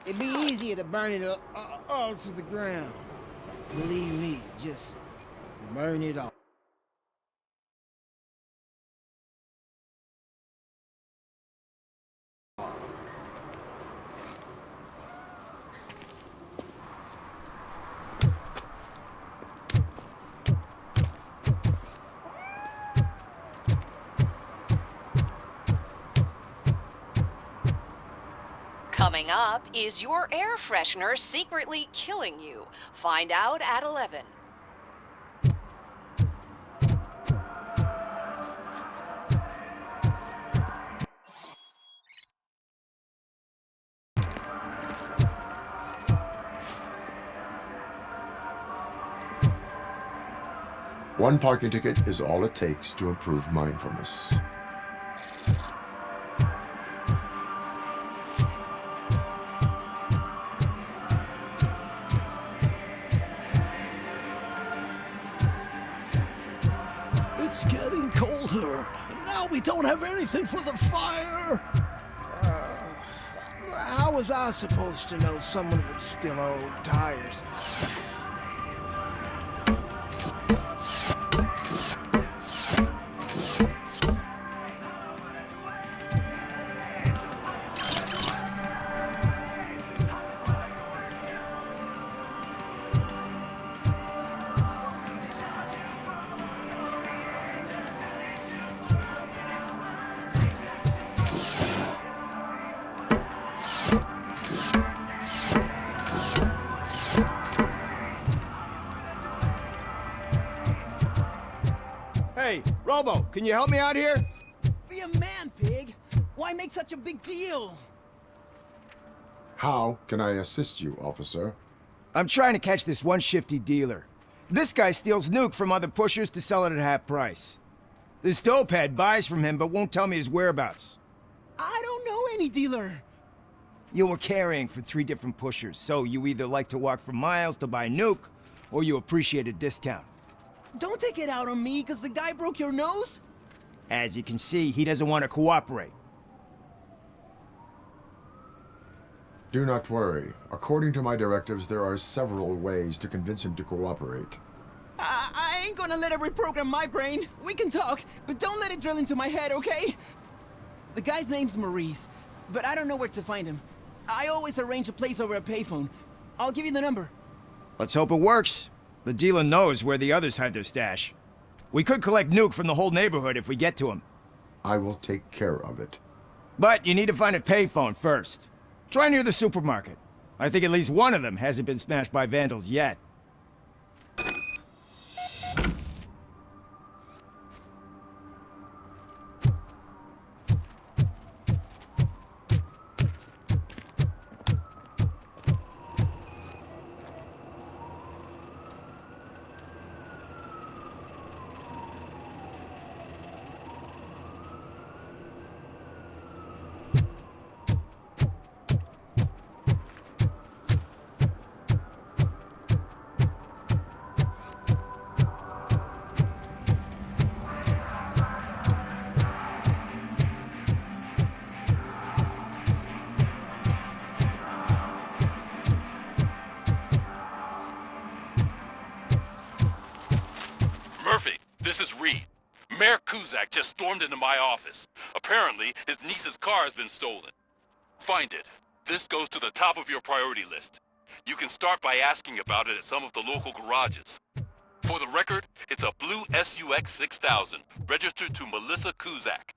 It'd be easier to burn it all to the ground. Believe me, just burn it all. Coming up, is your air freshener secretly killing you? Find out at 11. One parking ticket is all it takes to improve mindfulness. It's getting colder, and now we don't have anything for the fire. How was I supposed to know someone would steal our old tires? Hey, Robo, can you help me out here? Be a man, pig. Why make such a big deal? How can I assist you, officer? I'm trying to catch this one shifty dealer. This guy steals nuke from other pushers to sell it at half price. This dopehead buys from him but won't tell me his whereabouts. I don't know any dealer. You were carrying for 3 different pushers, so you either like to walk for miles to buy nuke, or you appreciate a discount. Don't take it out on me, because the guy broke your nose? As you can see, he doesn't want to cooperate. Do not worry. According to my directives, there are several ways to convince him to cooperate. I ain't gonna let it reprogram my brain. We can talk, but don't let it drill into my head, okay? The guy's name's Maurice, but I don't know where to find him. I always arrange a place over a payphone. I'll give you the number. Let's hope it works. The dealer knows where the others hide their stash. We could collect nuke from the whole neighborhood if we get to him. I will take care of it. But you need to find a payphone first. Try near the supermarket. I think at least one of them hasn't been smashed by vandals yet. Just stormed into my office. Apparently, his niece's car has been stolen. Find it. This goes to the top of your priority list. You can start by asking about it at some of the local garages. For the record, it's a blue SUX 6000, registered to Melissa Kuzak.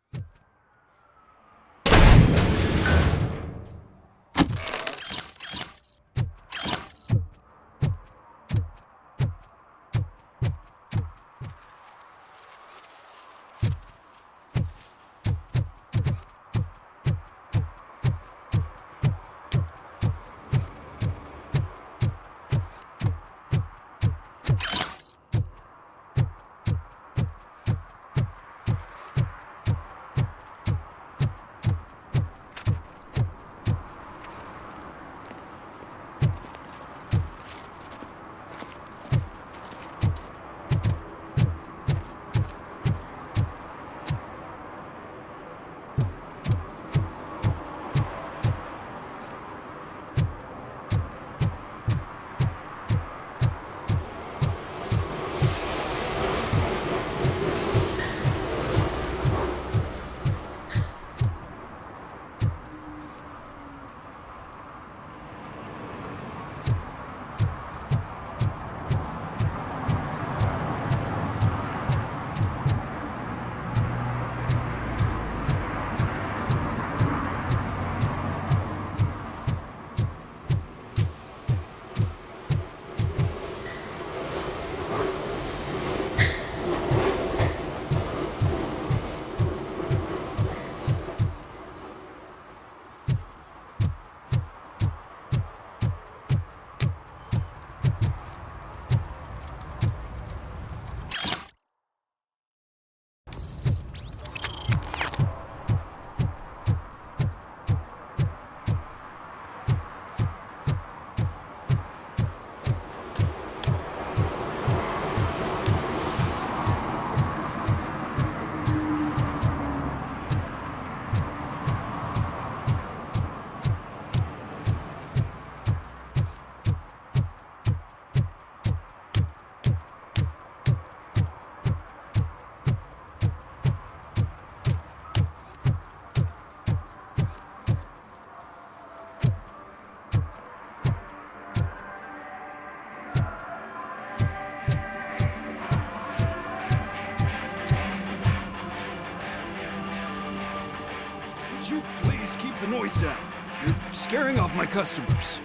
noise down. You're scaring off my customers.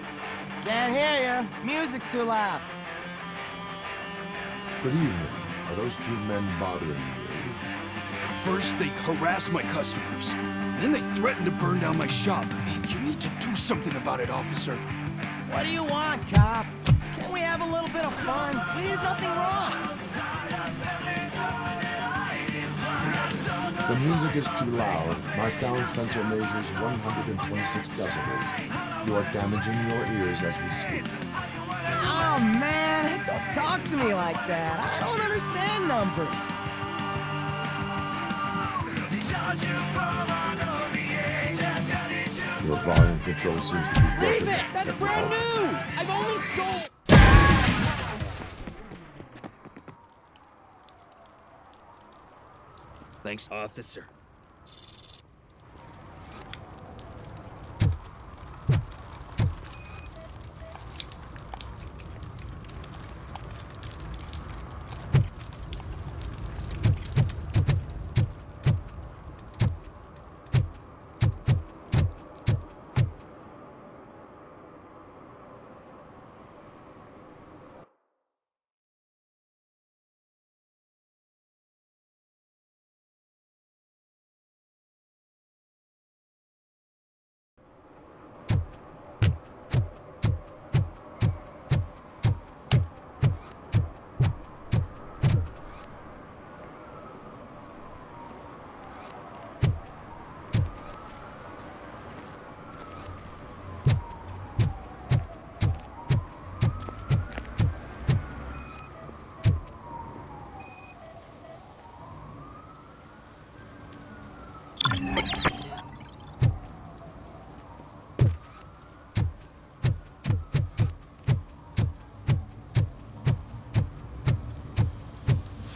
Can't hear you. Music's too loud. Good evening. Are those two men bothering you? First, they harass my customers. Then they threaten to burn down my shop. You need to do something about it, officer. What do you want, cop? Can't we have a little bit of fun? We did nothing wrong. The music is too loud. My sound sensor measures 126 decibels. You are damaging your ears as we speak. Oh, man, don't talk to me like that. I don't understand numbers. Your volume control seems to be broken. Leave it! That's brand new! I've only stole... Thanks, officer.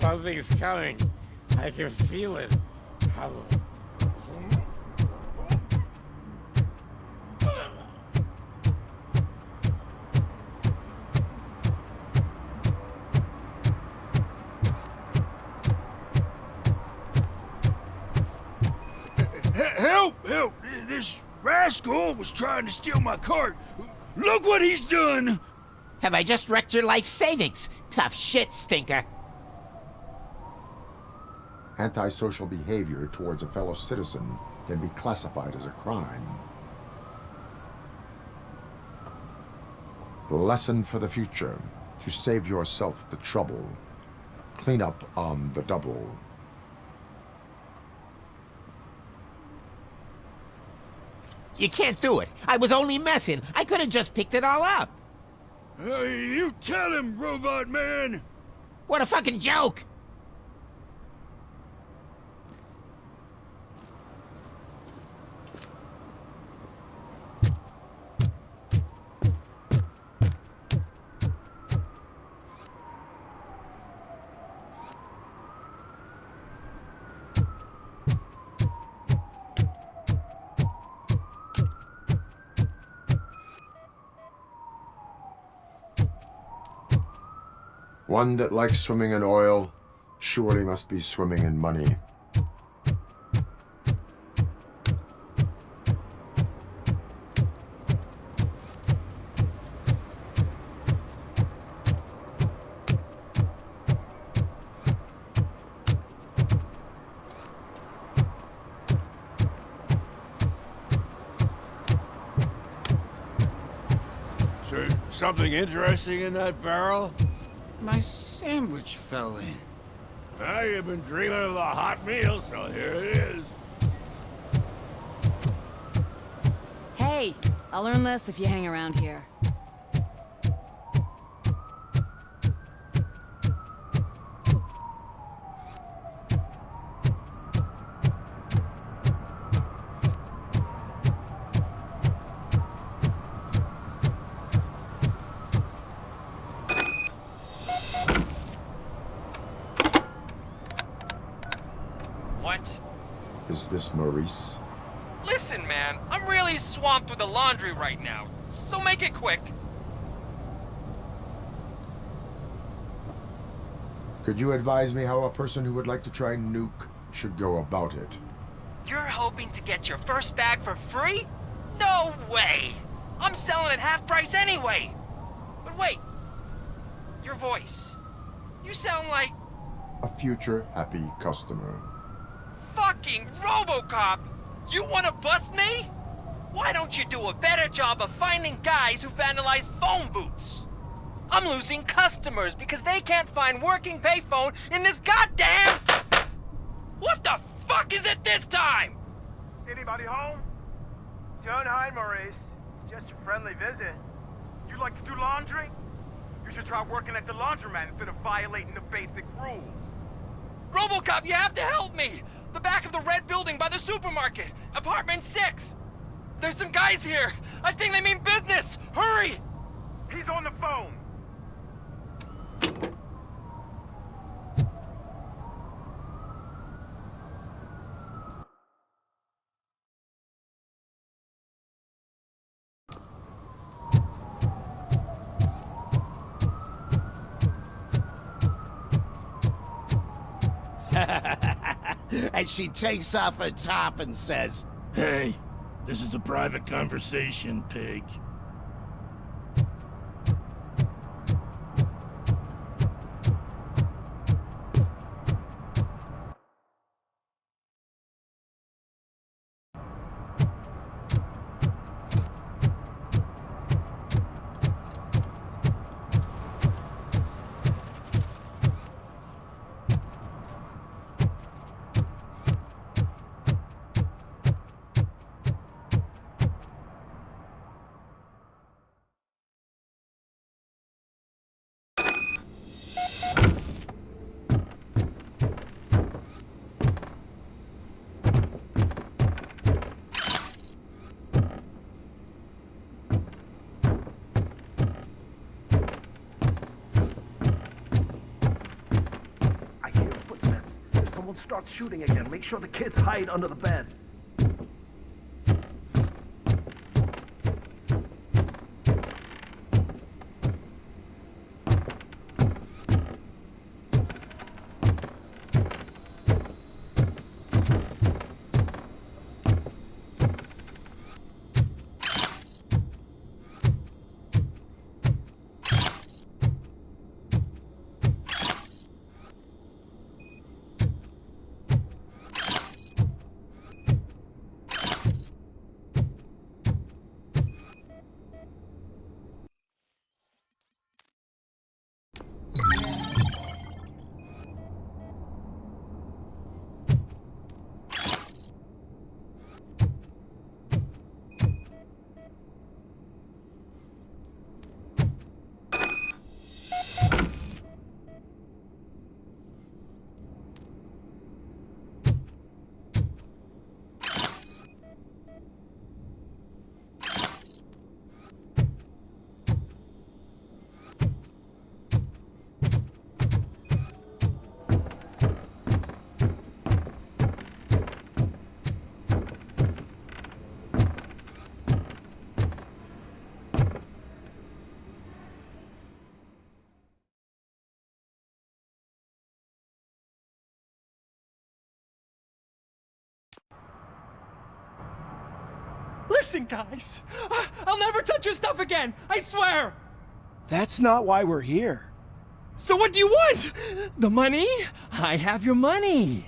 Something's coming. I can feel it. Help! Help! This rascal was trying to steal my cart. Look what he's done! Have I just wrecked your life savings? Tough shit, stinker. Antisocial behavior towards a fellow citizen can be classified as a crime. Lesson for the future: to save yourself the trouble. Clean up on the double. You can't do it. I was only messing. I could have just picked it all up. You tell him, robot man! What a fucking joke! One that likes swimming in oil surely must be swimming in money. Something interesting in that barrel? My sandwich fell in. Well, you've been dreaming of a hot meal, so here it is. Hey, I'll earn less if you hang around here. What? Is this Maurice? Listen, man, I'm really swamped with the laundry right now, so make it quick. Could you advise me how a person who would like to try Nuke should go about it? You're hoping to get your first bag for free? No way! I'm selling at half price anyway! But wait, your voice. You sound like... A future happy customer. Fucking RoboCop! You wanna bust me? Why don't you do a better job of finding guys who vandalize phone booths? I'm losing customers because they can't find working payphone in this goddamn... What the fuck is it this time? Anybody home? Don't hide, Maurice. It's just a friendly visit. You like to do laundry? You should try working at the laundromat instead of violating the basic rules. RoboCop, you have to help me! The back of the red building by the supermarket, apartment 6. There's some guys here. I think they mean business. Hurry! He's on the phone. And she takes off her top and says, Hey, this is a private conversation, pig. Start shooting again. Make sure the kids hide under the bed. Listen, guys. I'll never touch your stuff again. I swear. That's not why we're here. So what do you want? The money? I have your money.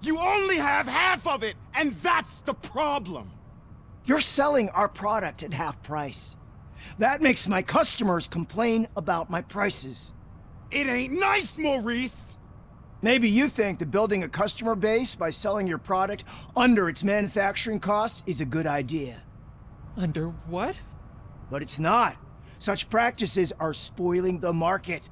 You only have half of it, and that's the problem. You're selling our product at half price. That makes my customers complain about my prices. It ain't nice, Maurice. Maybe you think that building a customer base by selling your product under its manufacturing cost is a good idea. Under what? But it's not. Such practices are spoiling the market.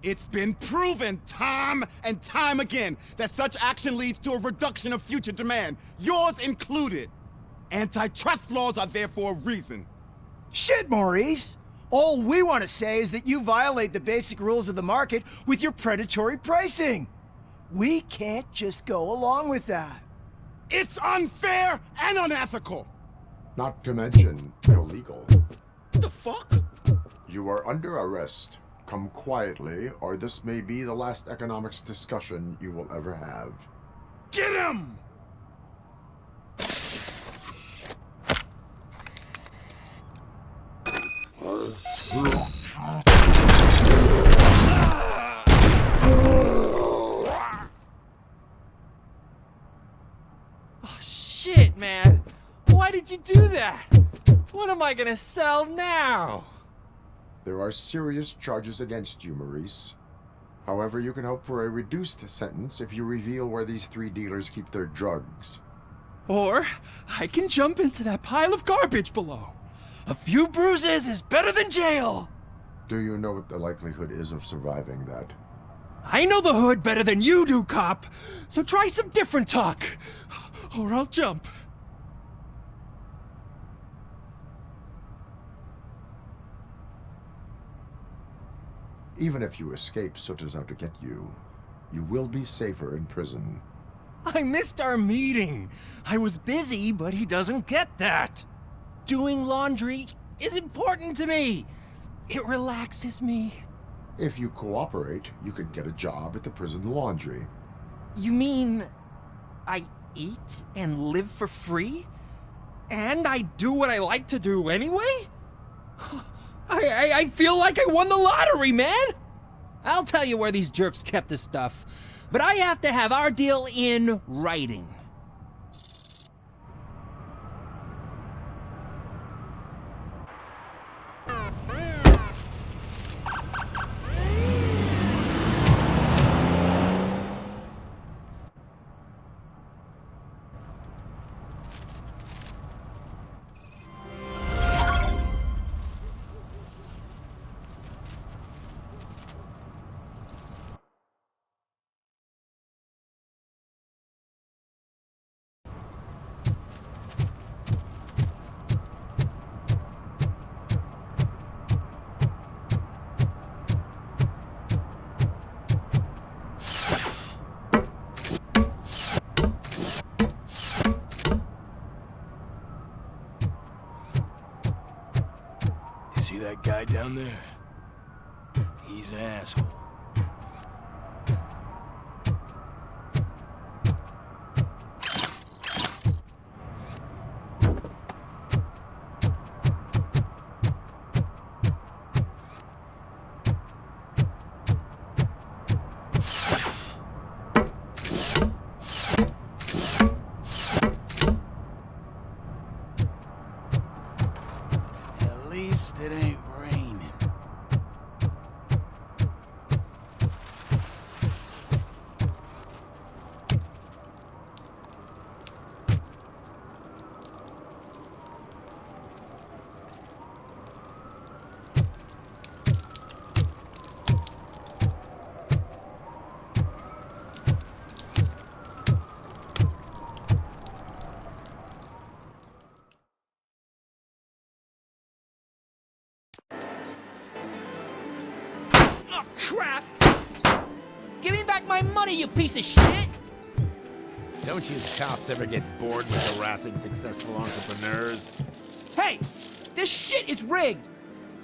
It's been proven time and time again that such action leads to a reduction of future demand, yours included. Antitrust laws are there for a reason. Shit, Maurice! All we want to say is that you violate the basic rules of the market with your predatory pricing. We can't just go along with that. It's unfair and unethical. Not to mention illegal. What the fuck? You are under arrest. Come quietly, or this may be the last economics discussion you will ever have. Get him! Oh, shit, man. Why did you do that? What am I gonna sell now? There are serious charges against you, Maurice. However, you can hope for a reduced sentence if you reveal where these 3 dealers keep their drugs. Or I can jump into that pile of garbage below. A few bruises is better than jail. Do you know what the likelihood is of surviving that? I know the hood better than you do, cop. So try some different talk, or I'll jump. Even if you escape Soot is out to get you, you will be safer in prison. I missed our meeting. I was busy, but he doesn't get that. Doing laundry is important to me. It relaxes me. If you cooperate, you can get a job at the prison laundry. You mean I eat and live for free? And I do what I like to do anyway? I feel like I won the lottery, man! I'll tell you where these jerks kept the stuff, but I have to have our deal in writing. See that guy down there? He's an asshole. It ain't raining. Crap! Give me back my money, you piece of shit! Don't you cops ever get bored with harassing successful entrepreneurs? Hey! This shit is rigged!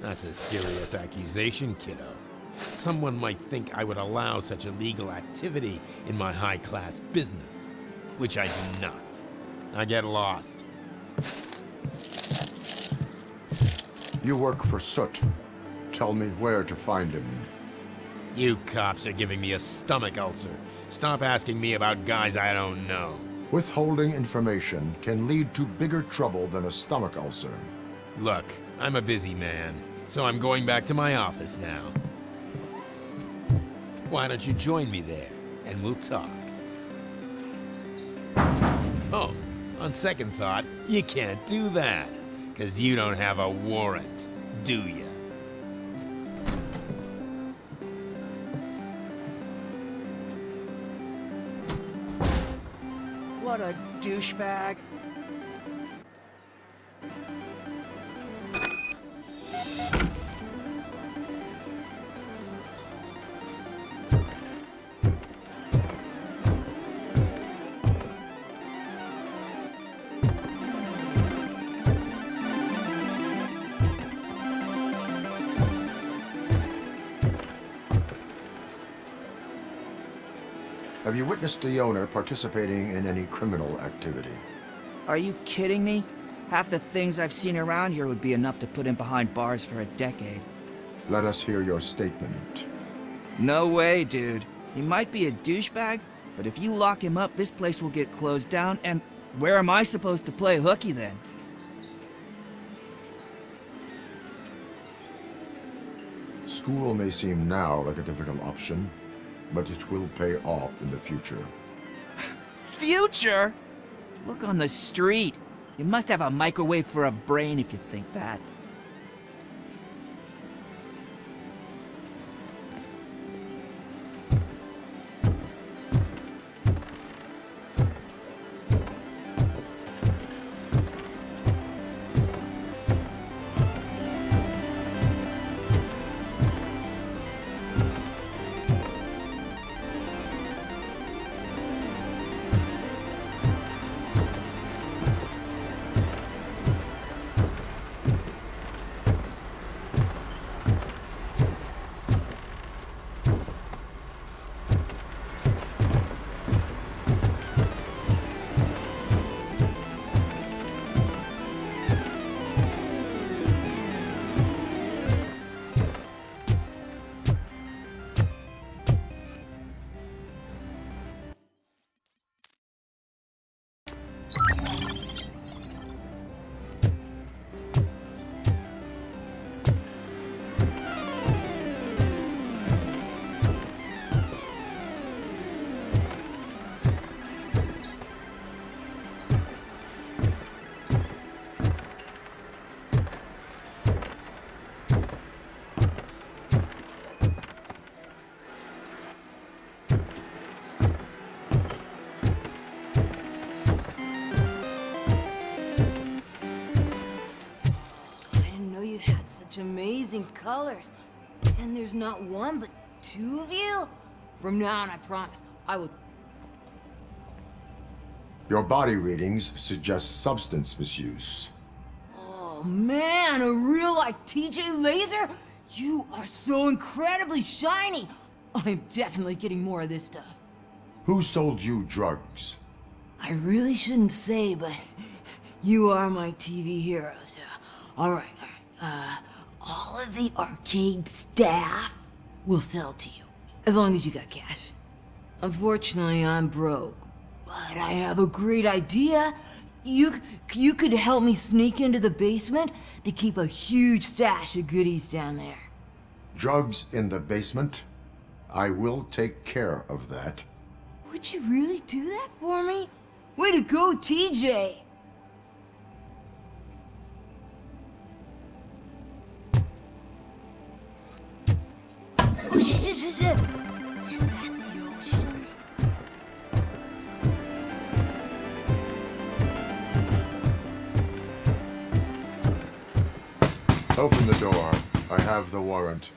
That's a serious accusation, kiddo. Someone might think I would allow such illegal activity in my high-class business, which I do not. I get lost. You work for Soot. Tell me where to find him. You cops are giving me a stomach ulcer. Stop asking me about guys I don't know. Withholding information can lead to bigger trouble than a stomach ulcer. Look, I'm a busy man, so I'm going back to my office now. Why don't you join me there, and we'll talk. Oh, on second thought, you can't do that, 'cause you don't have a warrant, do you? What a douchebag. Have you witnessed the owner participating in any criminal activity? Are you kidding me? Half the things I've seen around here would be enough to put him behind bars for a decade. Let us hear your statement. No way, dude. He might be a douchebag, but if you lock him up, this place will get closed down, and where am I supposed to play hooky then? School may seem now like a difficult option, but it will pay off in the future. Future? Look on the street. You must have a microwave for a brain if you think that. Amazing colors. And there's not one, but two of you? From now on, I promise, I will... Your body readings suggest substance misuse. Oh man, a real like TJ Laser? You are so incredibly shiny. I'm definitely getting more of this stuff. Who sold you drugs? I really shouldn't say, but you are my TV heroes. All right. All of the arcade staff will sell to you, as long as you got cash. Unfortunately, I'm broke, but I have a great idea. You could help me sneak into the basement. They keep a huge stash of goodies down there. Drugs in the basement? I will take care of that. Would you really do that for me? Way to go, TJ! Is that the ocean? Open the door. I have the warrant.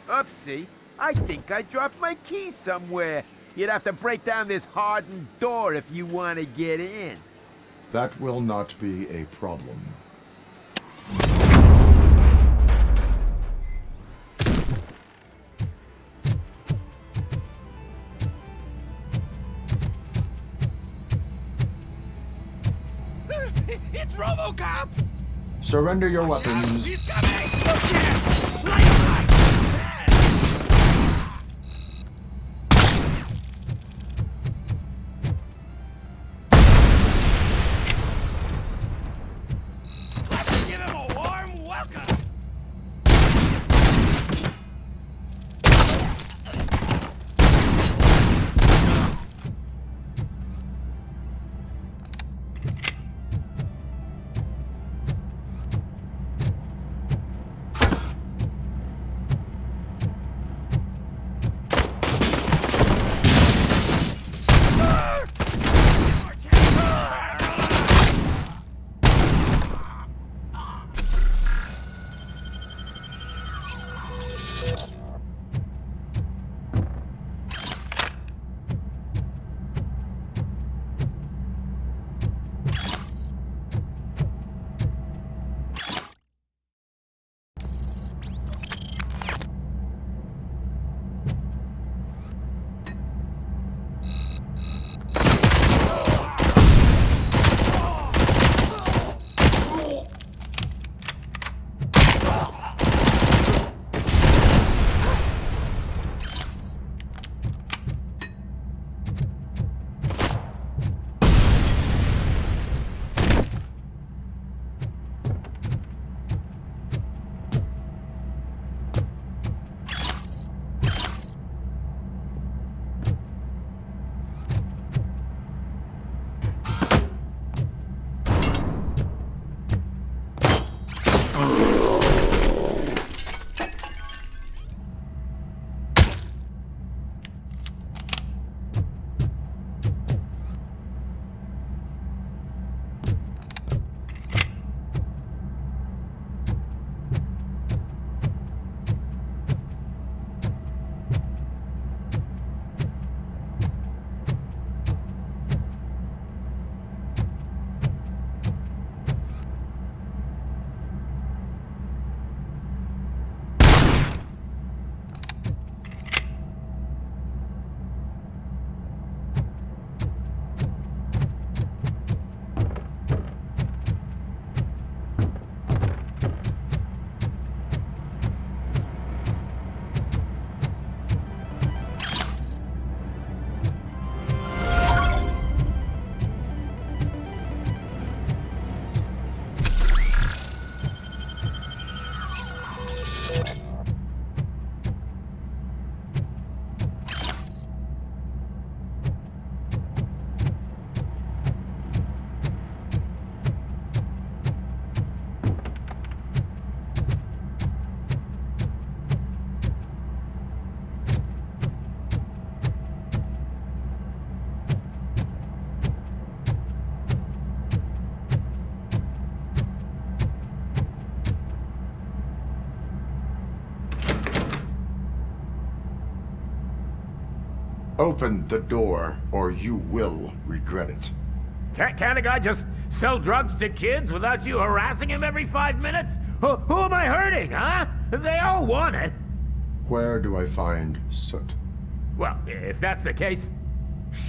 Oopsie. I think I dropped my keys somewhere. You'd have to break down this hardened door if you want to get in. That will not be a problem. It's RoboCop! Surrender your weapons. He's coming! No chance! Light him up! Give him a warm welcome! Open the door, or you will regret it. Can't a guy just sell drugs to kids without you harassing him every 5 minutes? Who am I hurting, huh? They all want it. Where do I find Soot? Well, if that's the case...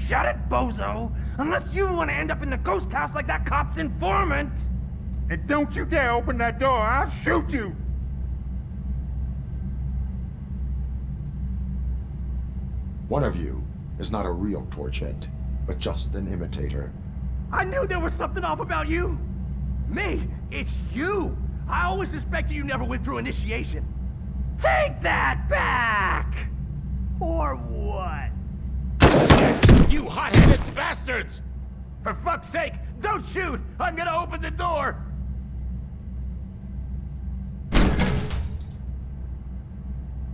Shut it, bozo! Unless you want to end up in the ghost house like that cop's informant! And don't you dare open that door, I'll shoot you! One of you is not a real Torchhead, but just an imitator. I knew there was something off about you! Me? It's you! I always suspected you never went through initiation. Take that back! Or what? You hot-headed bastards! For fuck's sake, don't shoot! I'm gonna open the door!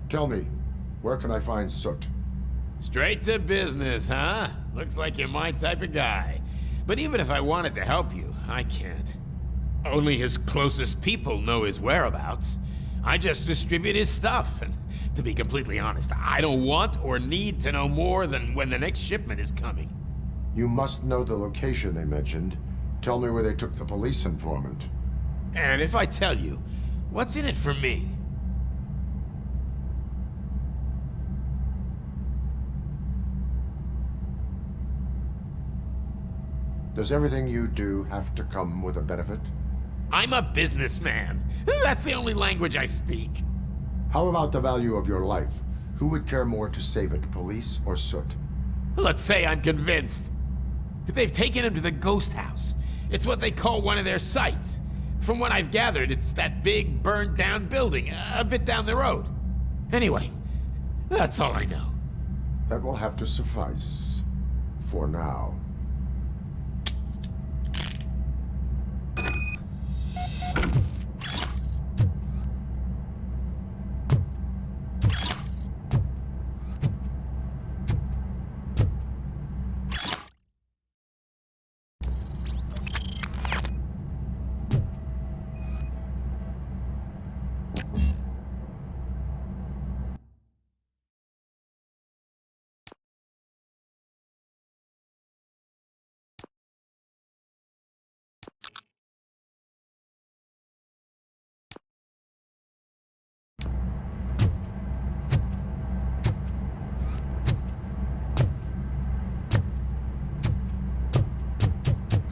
Tell me, where can I find Soot? Straight to business, huh? Looks like you're my type of guy. But even if I wanted to help you, I can't. Only his closest people know his whereabouts. I just distribute his stuff, and to be completely honest, I don't want or need to know more than when the next shipment is coming. You must know the location they mentioned. Tell me where they took the police informant. And if I tell you, what's in it for me? Does everything you do have to come with a benefit? I'm a businessman. That's the only language I speak. How about the value of your life? Who would care more to save it, police or Soot? Let's say I'm convinced. They've taken him to the ghost house. It's what they call one of their sites. From what I've gathered, it's that big, burned-down building a bit down the road. Anyway, that's all I know. That will have to suffice. For now.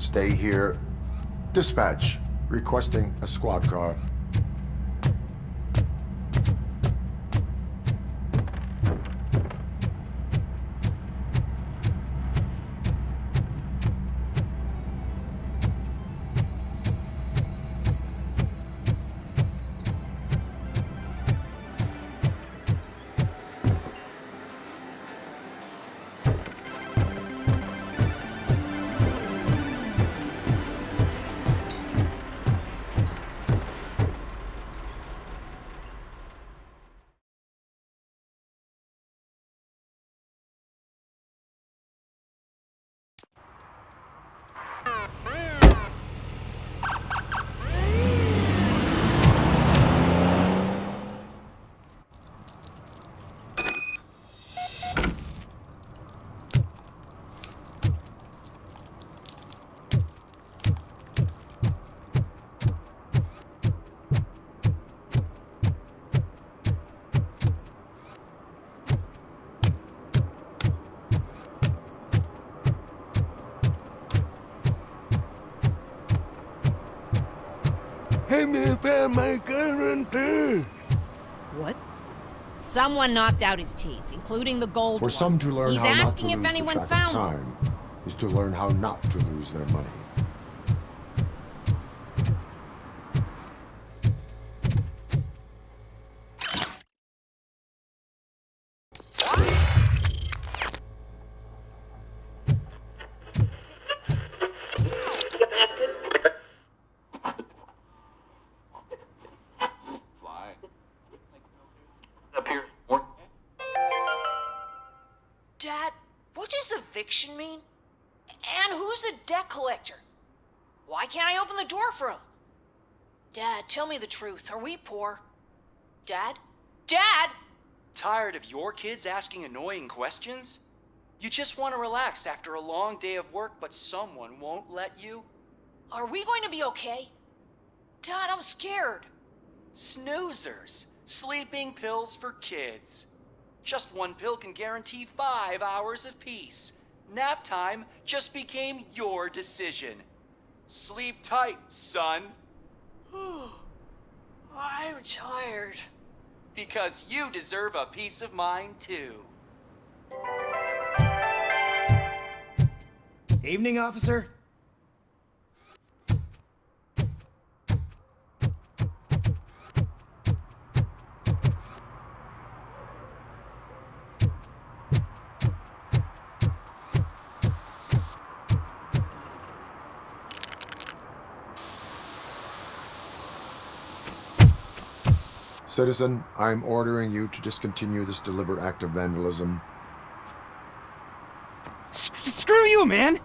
Stay here. Dispatch. Requesting a squad car. What? Someone knocked out his teeth, including the gold For one. some to learn He's how not to asking if lose anyone the track found of them. time is to learn how not to lose their money. Dad, what does eviction mean? And who's a debt collector? Why can't I open the door for him? Dad, tell me the truth. Are we poor? Dad? Dad! Tired of your kids asking annoying questions? You just want to relax after a long day of work, but someone won't let you? Are we going to be okay? Dad, I'm scared. Snoozers. Sleeping pills for kids. Just one pill can guarantee 5 hours of peace. Nap time just became your decision. Sleep tight, son. I'm tired. Because you deserve a peace of mind, too. Evening, officer. Citizen, I'm ordering you to discontinue this deliberate act of vandalism. Screw you, man!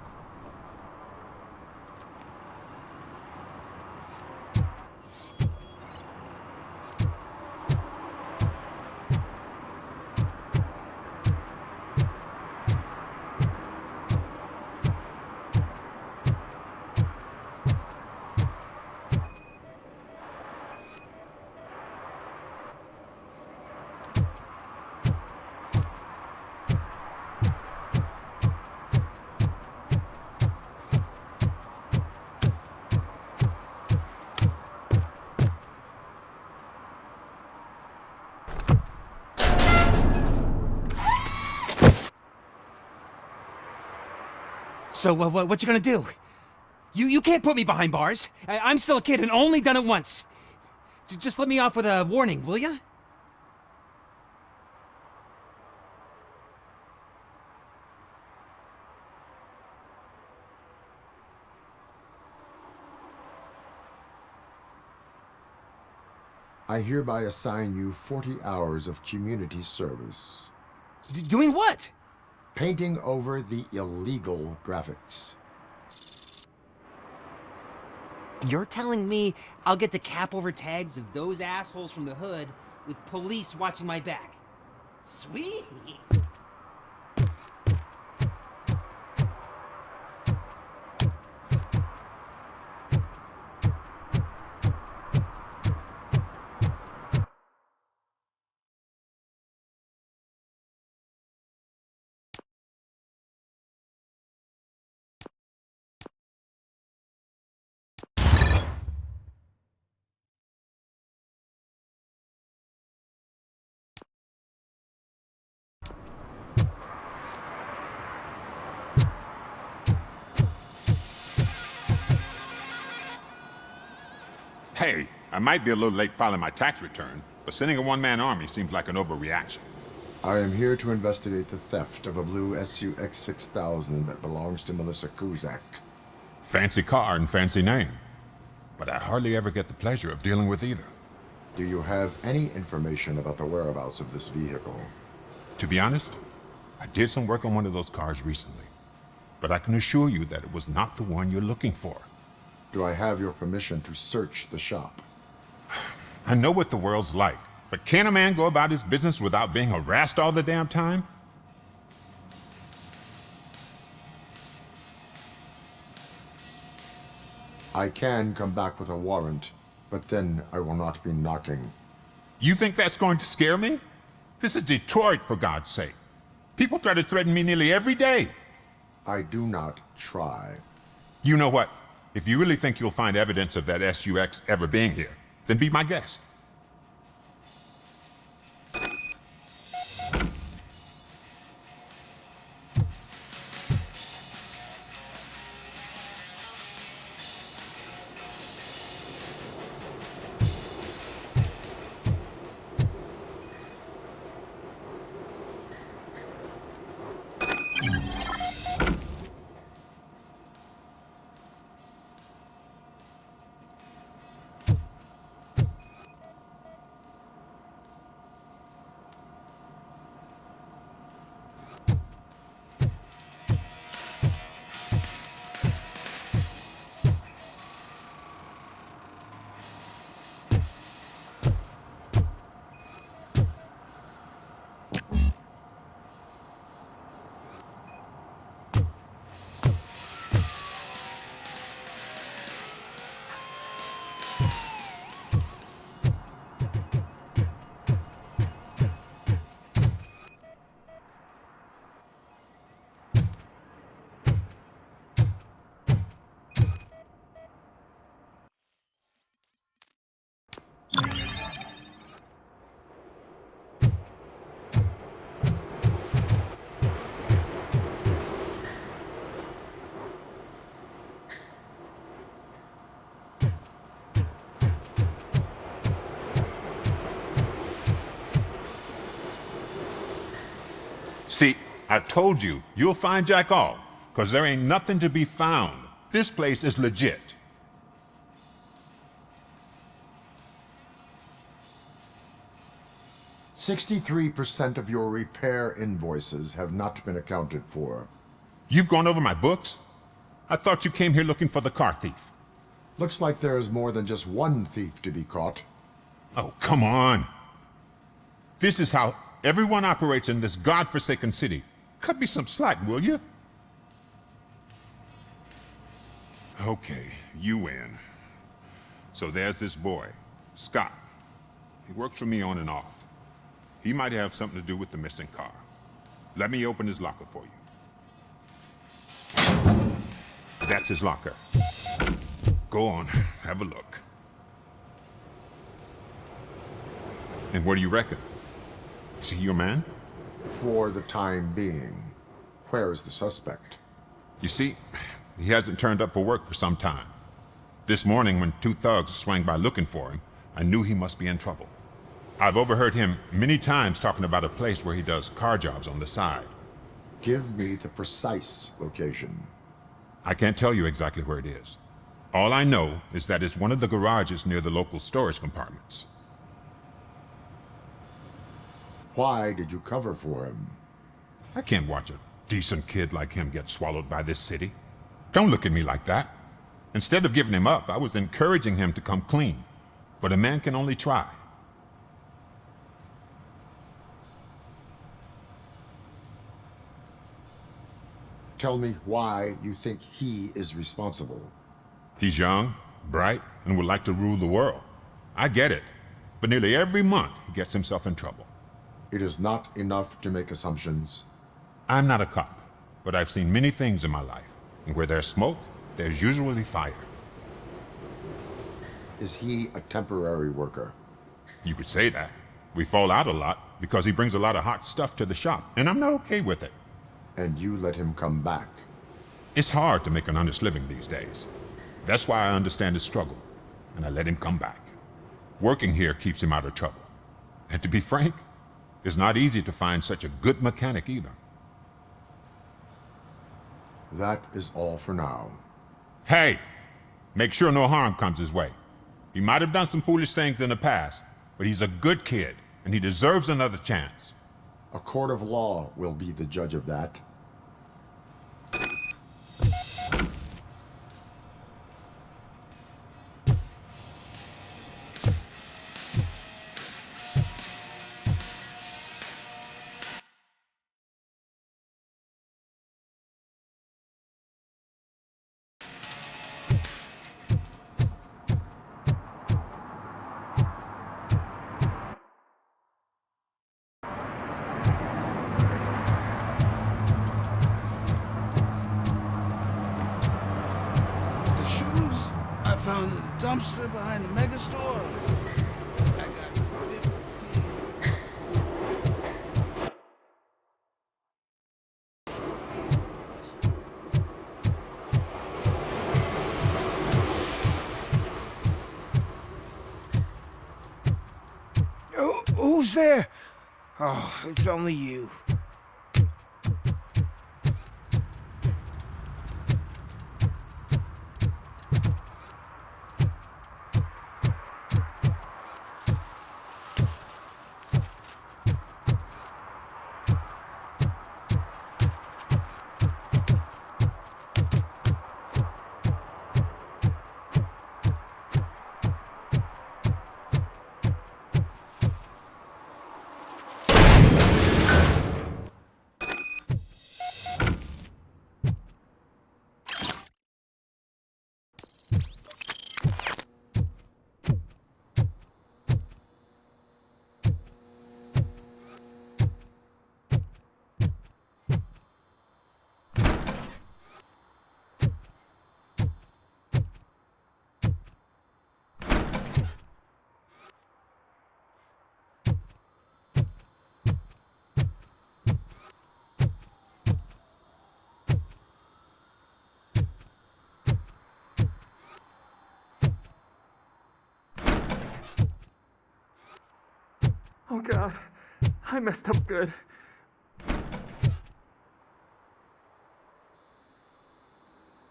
So, what you gonna do? You can't put me behind bars. I'm still a kid and only done it once. Just let me off with a warning, will ya? I hereby assign you 40 hours of community service. Doing what? Painting over the illegal graphics. You're telling me I'll get to cap over tags of those assholes from the hood with police watching my back? Sweet! Hey, I might be a little late filing my tax return, but sending a one-man army seems like an overreaction. I am here to investigate the theft of a blue SUX 6000 that belongs to Melissa Kuzak. Fancy car and fancy name, but I hardly ever get the pleasure of dealing with either. Do you have any information about the whereabouts of this vehicle? To be honest, I did some work on one of those cars recently, but I can assure you that it was not the one you're looking for. Do I have your permission to search the shop? I know what the world's like, but can a man go about his business without being harassed all the damn time? I can come back with a warrant, but then I will not be knocking. You think that's going to scare me? This is Detroit, for God's sake. People try to threaten me nearly every day. I do not try. You know what? If you really think you'll find evidence of that SUX ever being here, then be my guest. See, I told you, you'll find Jack all, because there ain't nothing to be found. This place is legit. "63% of your repair invoices have not been accounted for." You've gone over my books? I thought you came here looking for the car thief. Looks like there is more than just one thief to be caught. Oh, come on. This is how everyone operates in this godforsaken city. Cut me some slack, will you? Okay, you win. So there's this boy, Scott. He works for me on and off. He might have something to do with the missing car. Let me open his locker for you. That's his locker. Go on, have a look. And what do you reckon? Is he your man? For the time being. Where is the suspect? You see, he hasn't turned up for work for some time. This morning, when two thugs swang by looking for him, I knew he must be in trouble. I've overheard him many times talking about a place where he does car jobs on the side. Give me the precise location. I can't tell you exactly where it is. All I know is that it's one of the garages near the local storage compartments. Why did you cover for him? I can't watch a decent kid like him get swallowed by this city. Don't look at me like that. Instead of giving him up, I was encouraging him to come clean. But a man can only try. Tell me why you think he is responsible. He's young, bright, and would like to rule the world. I get it. But nearly every month, he gets himself in trouble. It is not enough to make assumptions. I'm not a cop, but I've seen many things in my life. And where there's smoke, there's usually fire. Is he a temporary worker? You could say that. We fall out a lot because he brings a lot of hot stuff to the shop, and I'm not okay with it. And you let him come back? It's hard to make an honest living these days. That's why I understand his struggle, and I let him come back. Working here keeps him out of trouble. And to be frank, it's not easy to find such a good mechanic either. That is all for now. Hey! Make sure no harm comes his way. He might have done some foolish things in the past, but he's a good kid, and he deserves another chance. A court of law will be the judge of that. Found in the dumpster behind the mega store. I got 15. Who's there? Oh, it's only you. Oh God, I messed up good.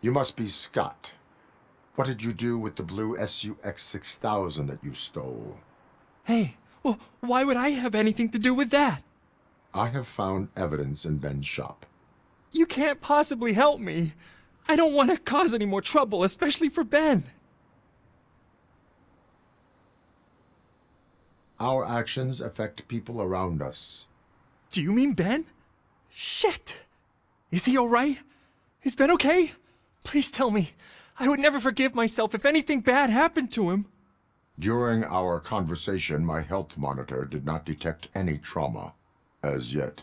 You must be Scott. What did you do with the blue SUX 6000 that you stole? Hey, well, why would I have anything to do with that? I have found evidence in Ben's shop. You can't possibly help me. I don't want to cause any more trouble, especially for Ben. Our actions affect people around us. Do you mean Ben? Shit! Is he alright? Is Ben okay? Please tell me. I would never forgive myself if anything bad happened to him. During our conversation, my health monitor did not detect any trauma. As yet.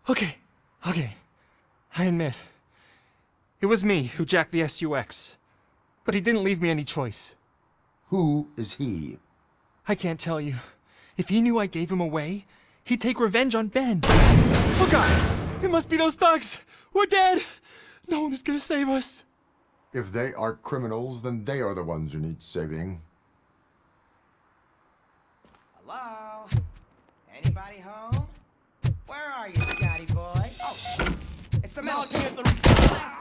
Okay. I admit. It was me who jacked the SUX. But he didn't leave me any choice. Who is he? I can't tell you. If he knew I gave him away, he'd take revenge on Ben. Oh God! It must be those thugs! We're dead! No one is gonna save us. If they are criminals, then they are the ones who need saving. Hello? Anybody home? Where are you, Scotty boy? Oh, it's the metal key of the blast.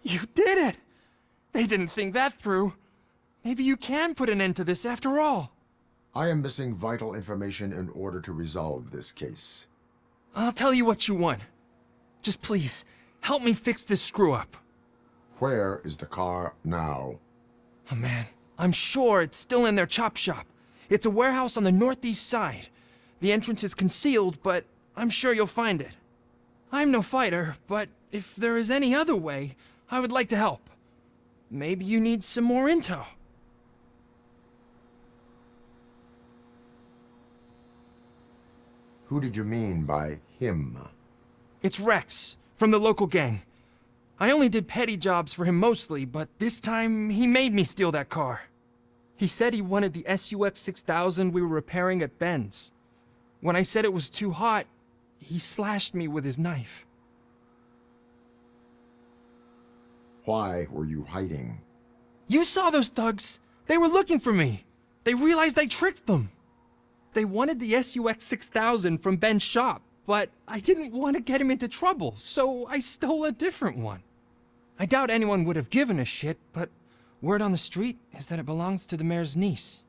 You did it! They didn't think that through. Maybe you can put an end to this after all. I am missing vital information in order to resolve this case. I'll tell you what you want. Just please, help me fix this screw-up. Where is the car now? Oh man, I'm sure it's still in their chop shop. It's a warehouse on the northeast side. The entrance is concealed, but I'm sure you'll find it. I'm no fighter, but if there is any other way, I would like to help. Maybe you need some more intel. Who did you mean by him? It's Rex, from the local gang. I only did petty jobs for him mostly, but this time he made me steal that car. He said he wanted the SUX 6000 we were repairing at Ben's. When I said it was too hot, he slashed me with his knife. Why were you hiding? You saw those thugs! They were looking for me! They realized I tricked them! They wanted the SUX 6000 from Ben's shop, but I didn't want to get him into trouble, so I stole a different one. I doubt anyone would have given a shit, but word on the street is that it belongs to the mayor's niece.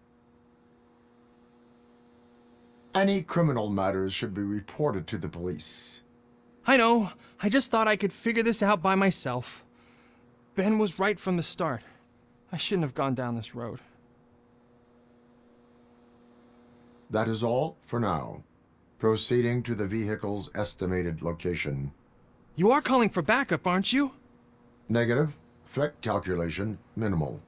Any criminal matters should be reported to the police. I know. I just thought I could figure this out by myself. Ben was right from the start. I shouldn't have gone down this road. That is all for now. Proceeding to the vehicle's estimated location. You are calling for backup, aren't you? Negative. Threat calculation minimal.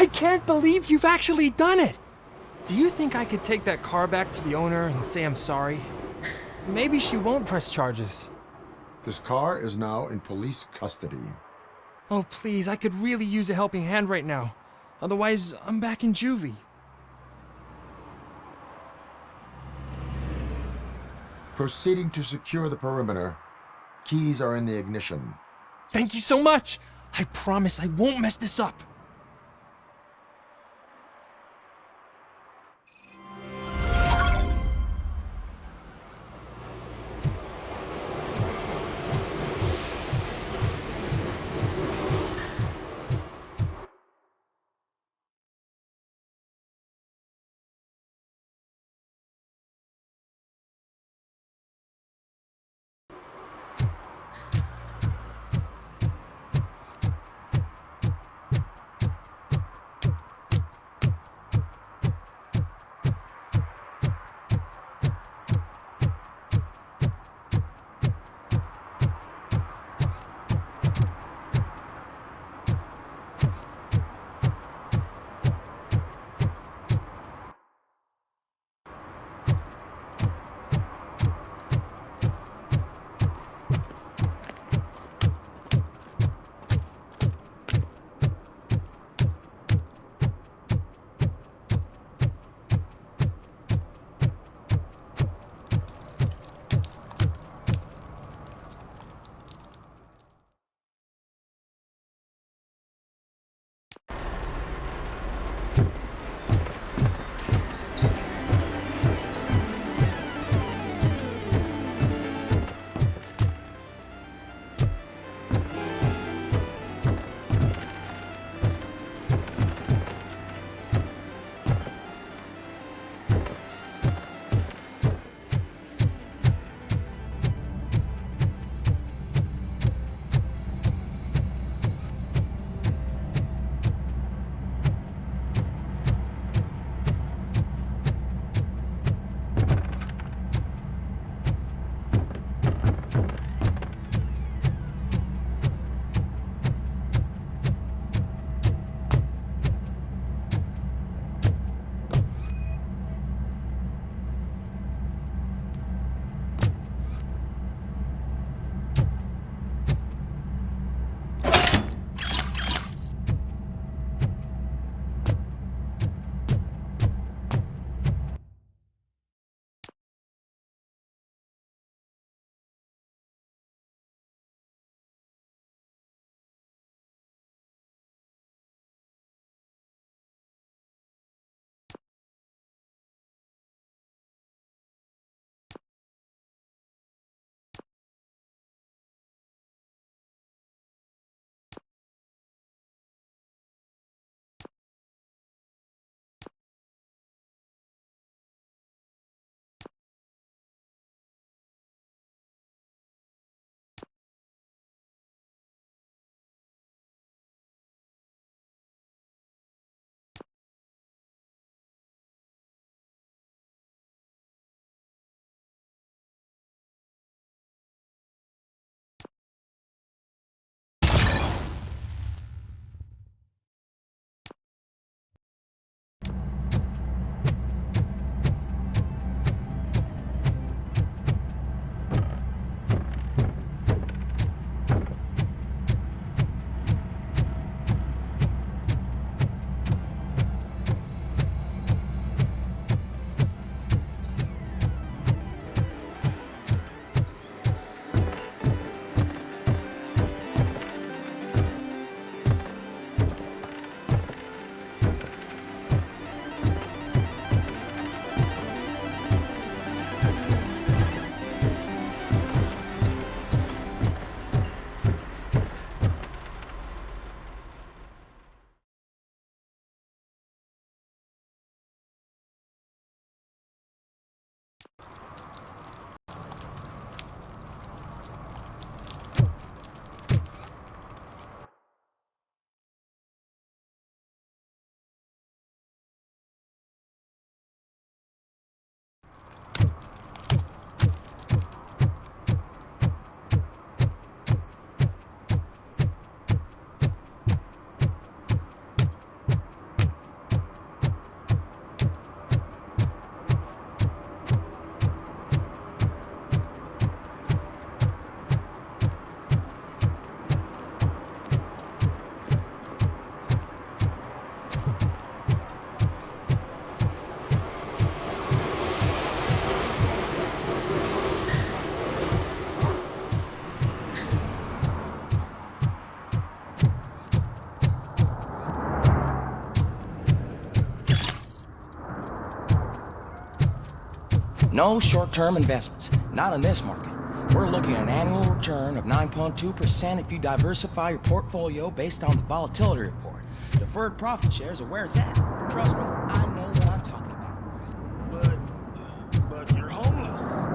I can't believe you've actually done it! Do you think I could take that car back to the owner and say I'm sorry? Maybe she won't press charges. This car is now in police custody. Oh, please, I could really use a helping hand right now. Otherwise, I'm back in juvie. Proceeding to secure the perimeter. Keys are in the ignition. Thank you so much! I promise I won't mess this up. No short-term investments. Not in this market. We're looking at an annual return of 9.2% if you diversify your portfolio based on the volatility report. Deferred profit shares are where it's at. Trust me, I know what I'm talking about. But you're homeless.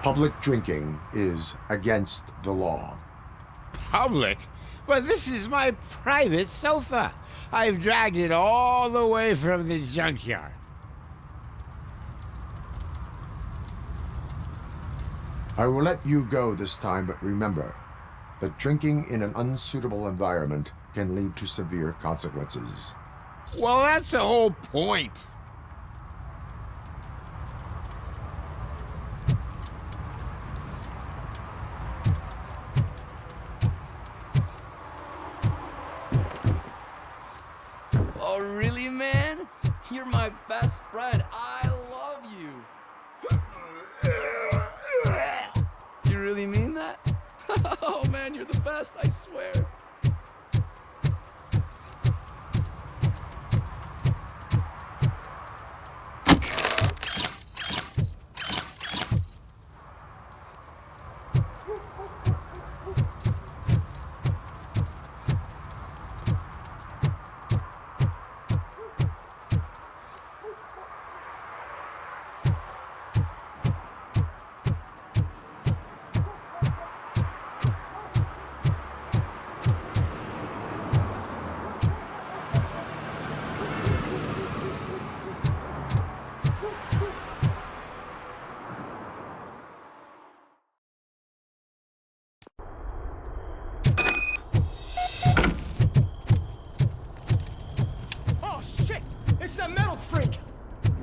Public drinking is against the law. Public? Well, this is my private sofa. I've dragged it all the way from the junkyard. I will let you go this time, but remember that drinking in an unsuitable environment can lead to severe consequences. Well, that's the whole point. Oh, really, man? You're my best friend. I love you. You really mean that? Oh, man, you're the best, I swear.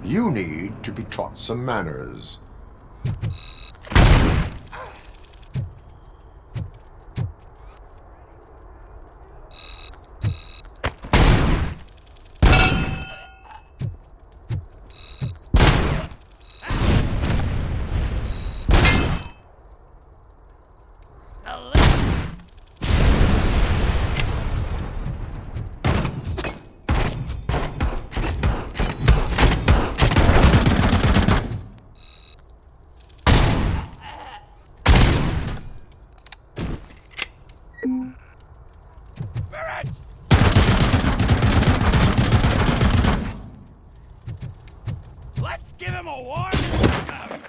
You need to be taught some manners. Let's give him a warm welcome!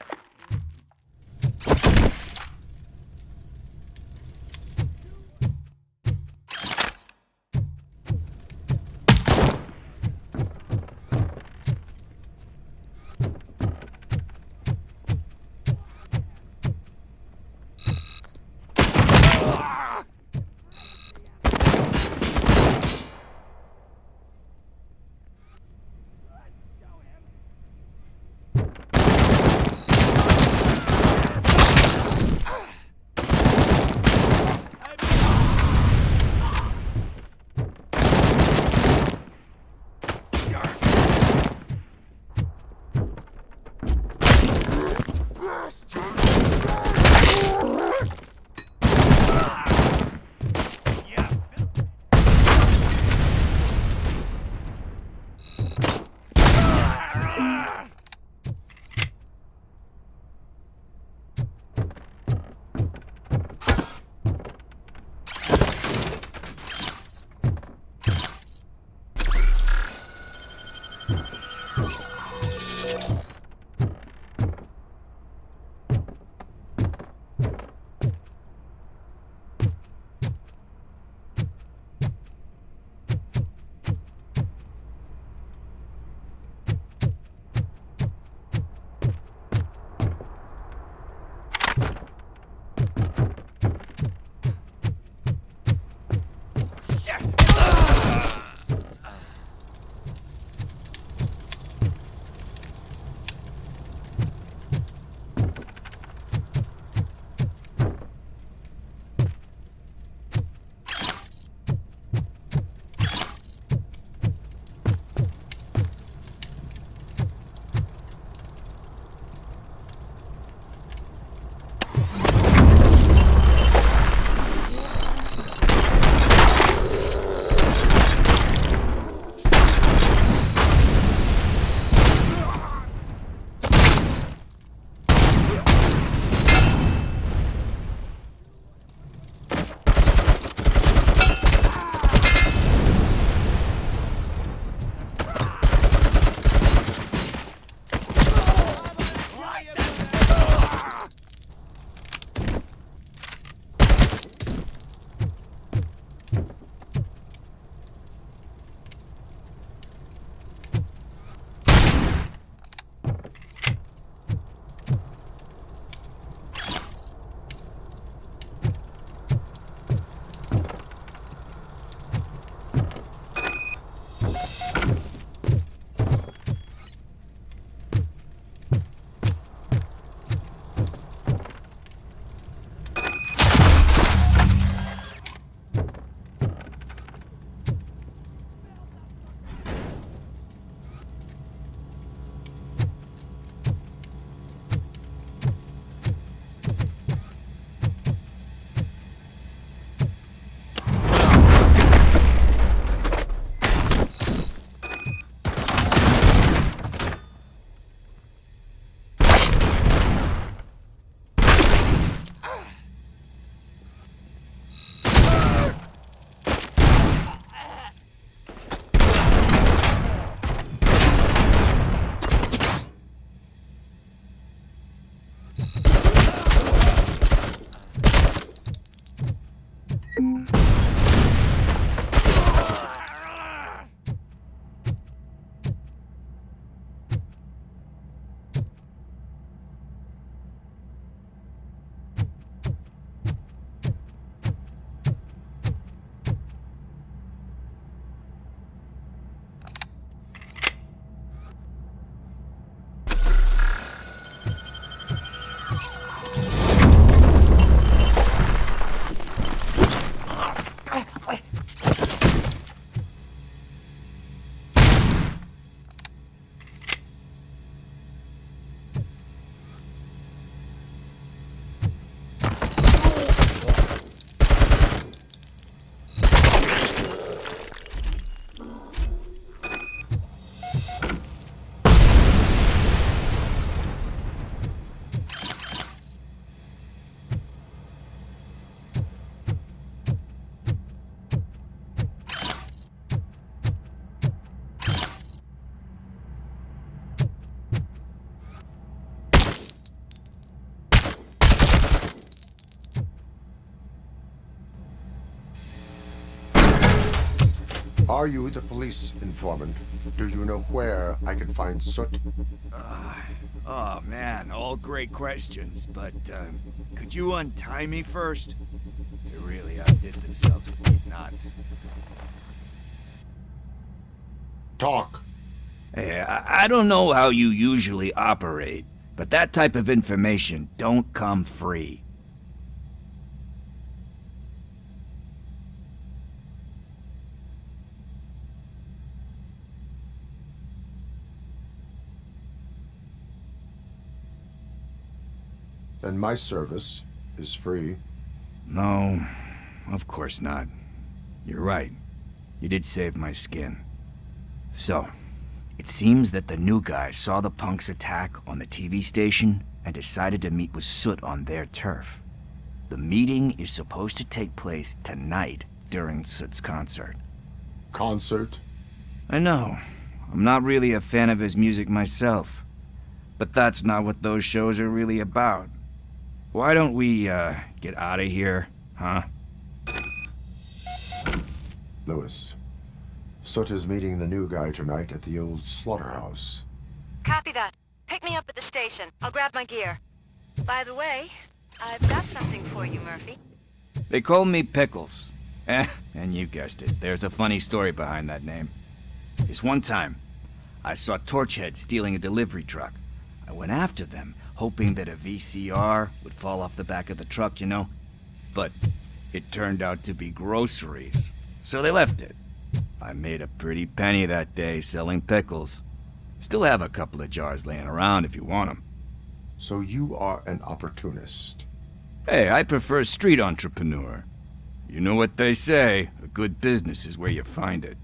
Are you the police informant? Do you know where I can find Soot? Oh man, all great questions, but could you untie me first? They really outdid themselves with these knots. Talk. Hey, I don't know how you usually operate, but that type of information don't come free. And my service is free. No, of course not. You're right. You did save my skin. So, it seems that the new guy saw the punks' attack on the TV station and decided to meet with Soot on their turf. The meeting is supposed to take place tonight during Soot's concert. Concert? I know. I'm not really a fan of his music myself. But that's not what those shows are really about. Why don't we, get out of here, huh? Lewis, Soot is meeting the new guy tonight at the old slaughterhouse. Copy that. Pick me up at the station. I'll grab my gear. By the way, I've got something for you, Murphy. They call me Pickles. And you guessed it, there's a funny story behind that name. This one time, I saw Torchhead stealing a delivery truck. I went after them, hoping that a VCR would fall off the back of the truck, you know? But it turned out to be groceries, so they left it. I made a pretty penny that day selling pickles. Still have a couple of jars laying around if you want them. So you are an opportunist? Hey, I prefer street entrepreneur. You know what they say, a good business is where you find it.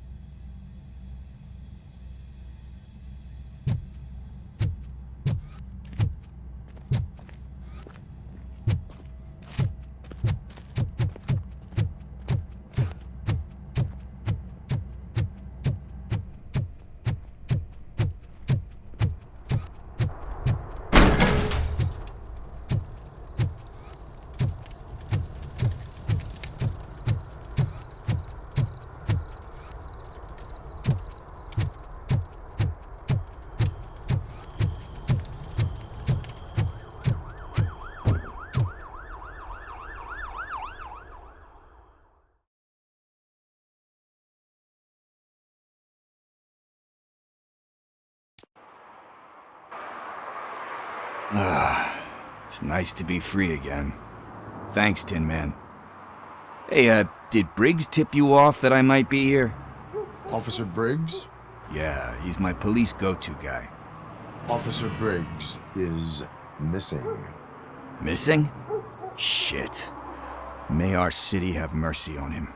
It's nice to be free again. Thanks, Tin Man. Hey, did Briggs tip you off that I might be here? Officer Briggs? Yeah, he's my police go-to guy. Officer Briggs is missing. Missing? Shit. May our city have mercy on him.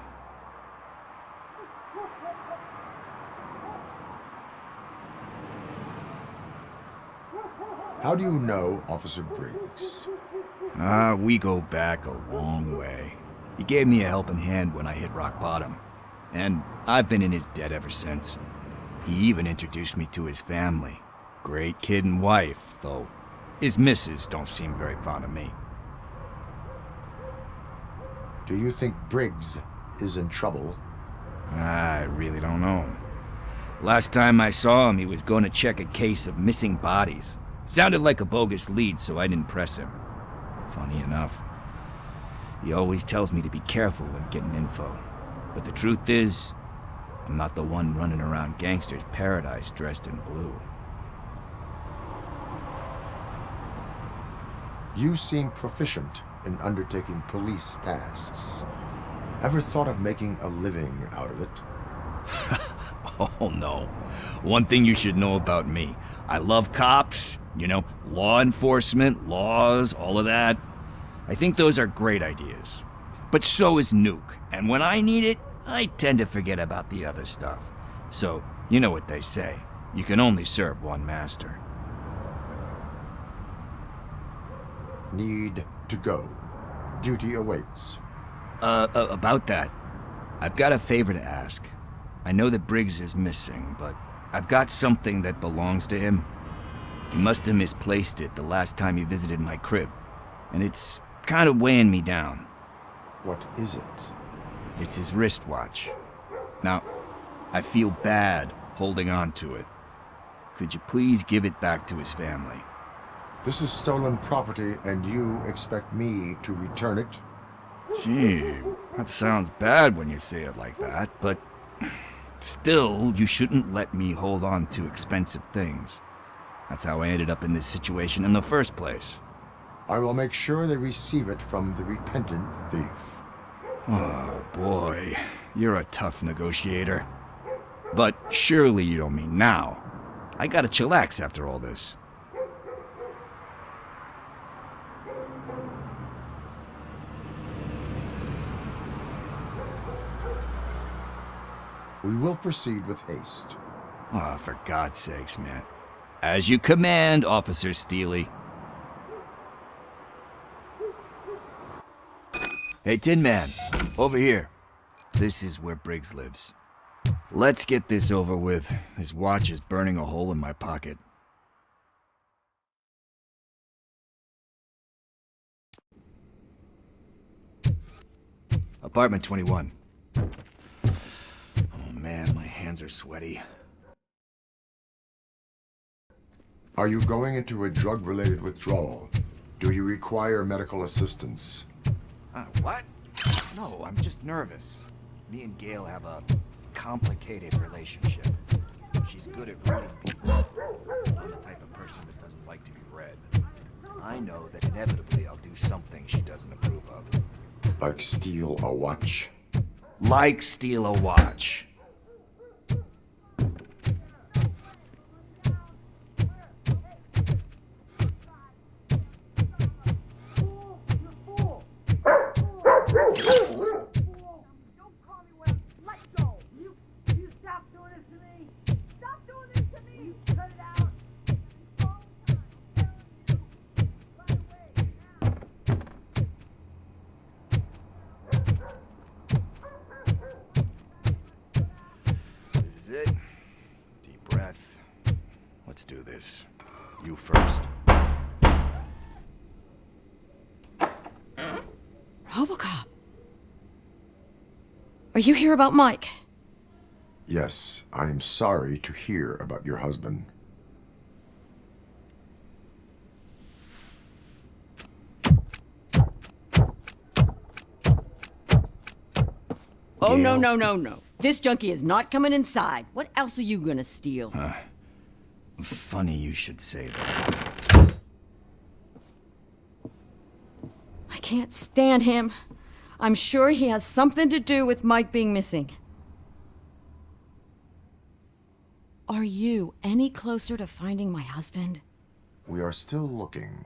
How do you know Officer Briggs? We go back a long way. He gave me a helping hand when I hit rock bottom. And I've been in his debt ever since. He even introduced me to his family. Great kid and wife, though his missus don't seem very fond of me. Do you think Briggs is in trouble? I really don't know. Last time I saw him, he was going to check a case of missing bodies. Sounded like a bogus lead, so I didn't press him. Funny enough. He always tells me to be careful when getting info. But the truth is, I'm not the one running around gangster's paradise dressed in blue. You seem proficient in undertaking police tasks. Ever thought of making a living out of it? Oh no. One thing you should know about me. I love cops, you know, law enforcement, laws, all of that. I think those are great ideas. But so is Nuke, and when I need it, I tend to forget about the other stuff. So, you know what they say. You can only serve one master. Need to go. Duty awaits. About that, I've got a favor to ask. I know that Briggs is missing, but I've got something that belongs to him. He must have misplaced it the last time he visited my crib, and it's kind of weighing me down. What is it? It's his wristwatch. Now, I feel bad holding on to it. Could you please give it back to his family? This is stolen property, and you expect me to return it? Gee, that sounds bad when you say it like that, but still, you shouldn't let me hold on to expensive things. That's how I ended up in this situation in the first place. I will make sure they receive it from the repentant thief. Oh boy, you're a tough negotiator. But surely you don't mean now. I gotta chillax after all this. We will proceed with haste. Oh, for God's sakes, man. As you command, Officer Steely. Hey, Tin Man, over here. This is where Briggs lives. Let's get this over with. His watch is burning a hole in my pocket. Apartment 21. Oh man, my hands are sweaty. Are you going into a drug-related withdrawal? Do you require medical assistance? What? No, I'm just nervous. Me and Gail have a complicated relationship. She's good at reading people. I'm the type of person that doesn't like to be read. I know that inevitably I'll do something she doesn't approve of. Like steal a watch? Like steal a watch. This is it. Deep breath. Let's do this. You first. RoboCop! Are you here about Mike? Yes, I am sorry to hear about your husband. Oh, no, no, no, no. This junkie is not coming inside. What else are you gonna steal? Funny you should say that. I can't stand him. I'm sure he has something to do with Mike being missing. Are you any closer to finding my husband? We are still looking.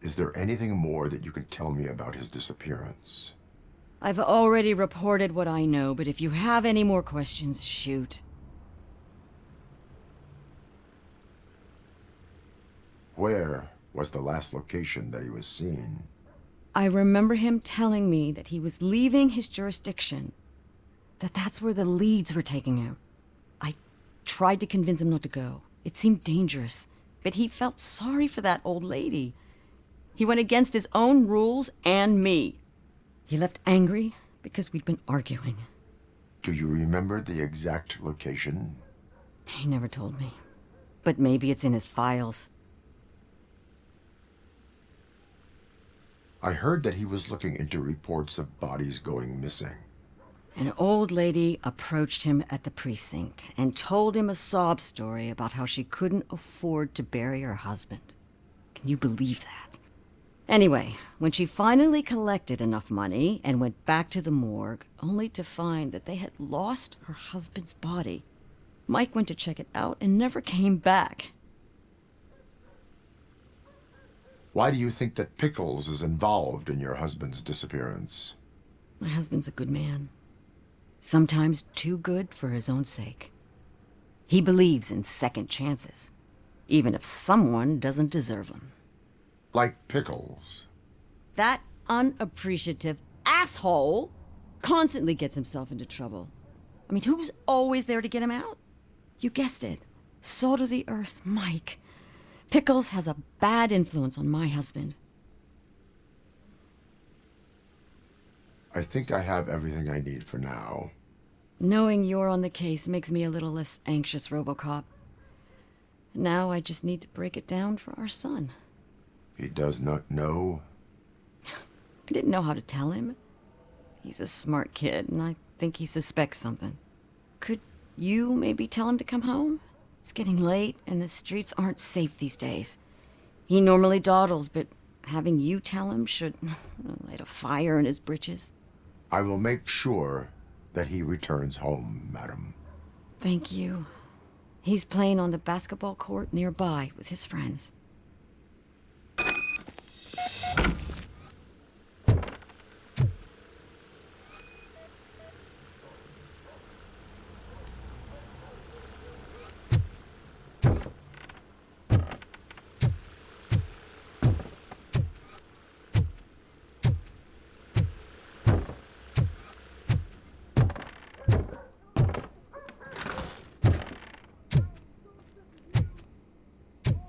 Is there anything more that you can tell me about his disappearance? I've already reported what I know, but if you have any more questions, shoot. Where was the last location that he was seen? I remember him telling me that he was leaving his jurisdiction, that's where the leads were taking him. I tried to convince him not to go. It seemed dangerous, but he felt sorry for that old lady. He went against his own rules and me. He left angry because we'd been arguing. Do you remember the exact location? He never told me, but maybe it's in his files. I heard that he was looking into reports of bodies going missing. An old lady approached him at the precinct and told him a sob story about how she couldn't afford to bury her husband. Can you believe that? Anyway, when she finally collected enough money and went back to the morgue, only to find that they had lost her husband's body, Mike went to check it out and never came back. Why do you think that Pickles is involved in your husband's disappearance? My husband's a good man. Sometimes too good for his own sake. He believes in second chances, even if someone doesn't deserve them. Like Pickles. That unappreciative asshole constantly gets himself into trouble. I mean, who's always there to get him out? You guessed it. Salt of the earth, Mike. Pickles has a bad influence on my husband. I think I have everything I need for now. Knowing you're on the case makes me a little less anxious, RoboCop. Now I just need to break it down for our son. He does not know? I didn't know how to tell him. He's a smart kid, and I think he suspects something. Could you maybe tell him to come home? It's getting late, and the streets aren't safe these days. He normally dawdles, but having you tell him should light a fire in his britches. I will make sure that he returns home, madam. Thank you. He's playing on the basketball court nearby with his friends.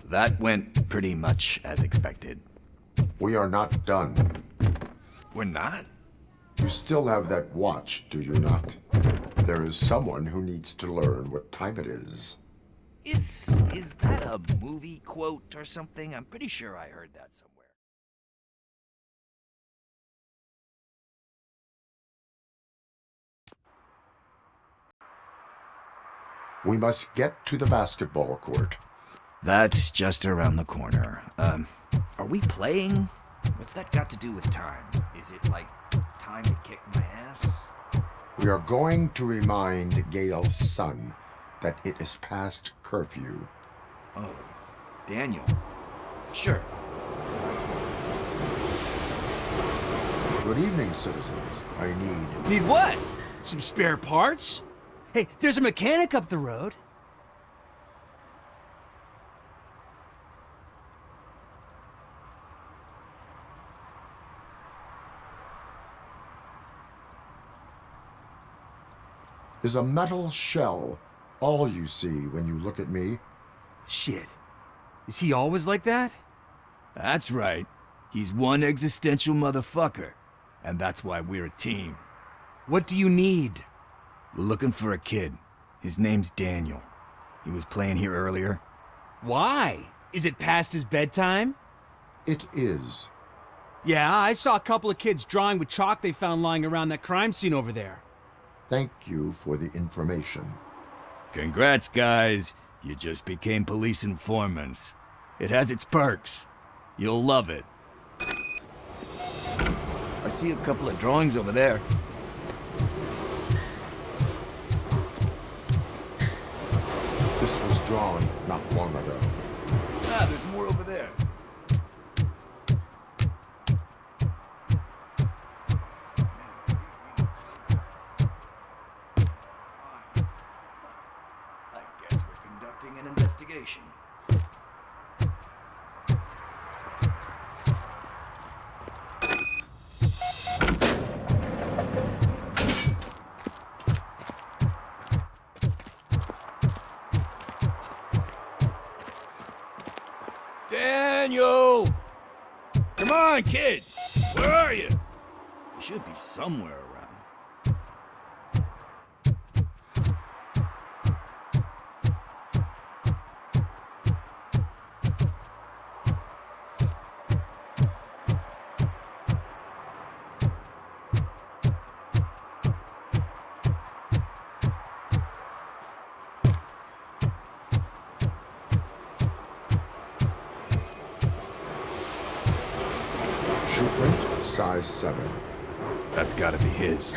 That went pretty much as expected. We are not done. We're not? You still have that watch, do you not? There is someone who needs to learn what time it is. Is that a movie quote or something? I'm pretty sure I heard that somewhere. We must get to the basketball court. That's just around the corner. Are we playing? What's that got to do with time? Is it like time to kick my ass? We are going to remind Gail's son that it is past curfew. Oh, Daniel. Sure. Good evening, citizens. I need... Need what? Some spare parts? Hey, there's a mechanic up the road. Is a metal shell all you see when you look at me? Shit. Is he always like that? That's right. He's one existential motherfucker. And that's why we're a team. What do you need? We're looking for a kid. His name's Daniel. He was playing here earlier. Why? Is it past his bedtime? It is. Yeah, I saw a couple of kids drawing with chalk they found lying around that crime scene over there. Thank you for the information. Congrats, guys. You just became police informants. It has its perks. You'll love it. I see a couple of drawings over there. This was drawn not long ago. Ah, there's more over there. I guess we're conducting an investigation. Daniel! Come on, kid! Where are you? You should be somewhere around. Shoe print, size 7. That's gotta be his.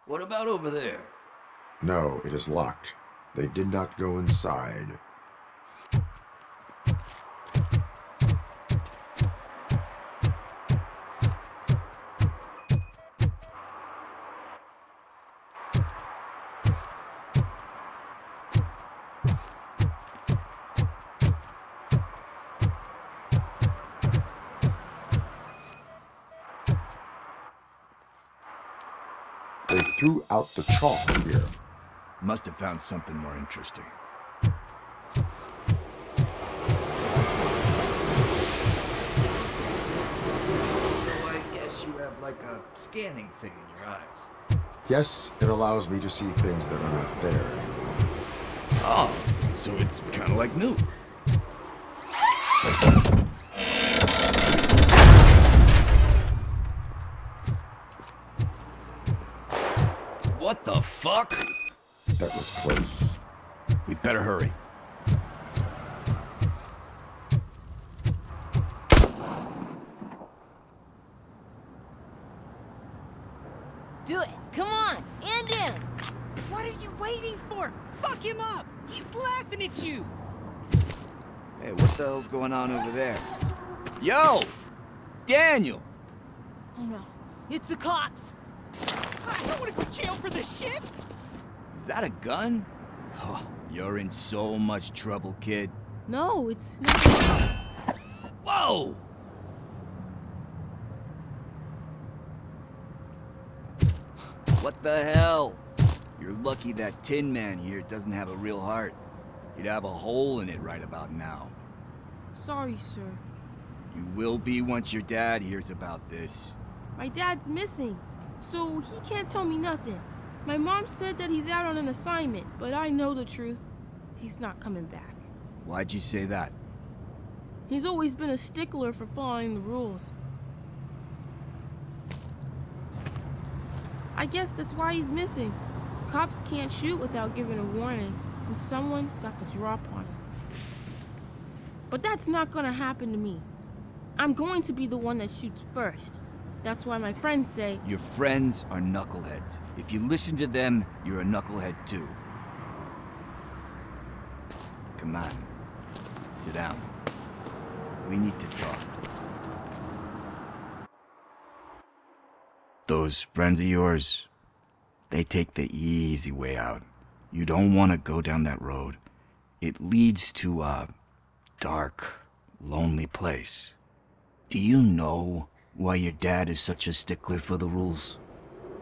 What about over there? No, it is locked. They did not go inside. threw out the chalk here. Must have found something more interesting. I guess you have like a scanning thing in your eyes. Yes, it allows me to see things that are not there anymore. Oh, so it's kind of like new. What the fuck? That was close. We'd better hurry. Do it. Come on. End him. What are you waiting for? Fuck him up. He's laughing at you. Hey, what the hell's going on over there? Yo! Daniel! Oh no. It's the cops. I don't want to go to jail for this shit. Is that a gun? Oh, you're in so much trouble, kid. No, it's not. Whoa! What the hell? You're lucky that Tin Man here doesn't have a real heart. You'd have a hole in it right about now. Sorry, sir. You will be once your dad hears about this. My dad's missing, so he can't tell me nothing. My mom said that he's out on an assignment, but I know the truth. He's not coming back. Why'd you say that? He's always been a stickler for following the rules. I guess that's why he's missing. Cops can't shoot without giving a warning, and someone got the drop on him. But that's not gonna happen to me. I'm going to be the one that shoots first. That's why my friends say... Your friends are knuckleheads. If you listen to them, you're a knucklehead too. Come on. Sit down. We need to talk. Those friends of yours, they take the easy way out. You don't want to go down that road. It leads to a dark, lonely place. Do you know why your dad is such a stickler for the rules?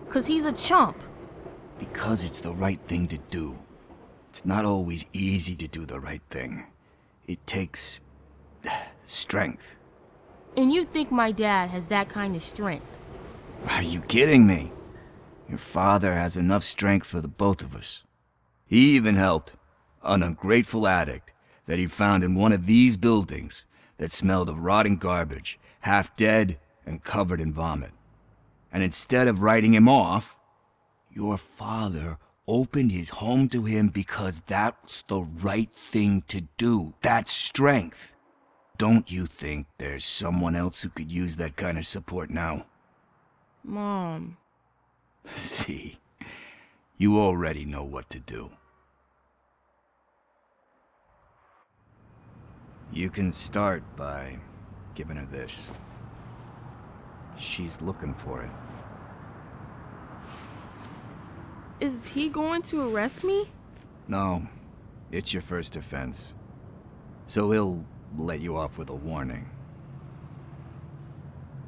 'Cause he's a chump. Because it's the right thing to do. It's not always easy to do the right thing. It takes strength. And you think my dad has that kind of strength? Are you kidding me? Your father has enough strength for the both of us. He even helped an ungrateful addict that he found in one of these buildings that smelled of rotting garbage, half dead and covered in vomit. And instead of writing him off, your father opened his home to him because that's the right thing to do. That's strength. Don't you think there's someone else who could use that kind of support now? Mom. See, you already know what to do. You can start by giving her this. She's looking for it. Is he going to arrest me? No, it's your first offense. So he'll let you off with a warning.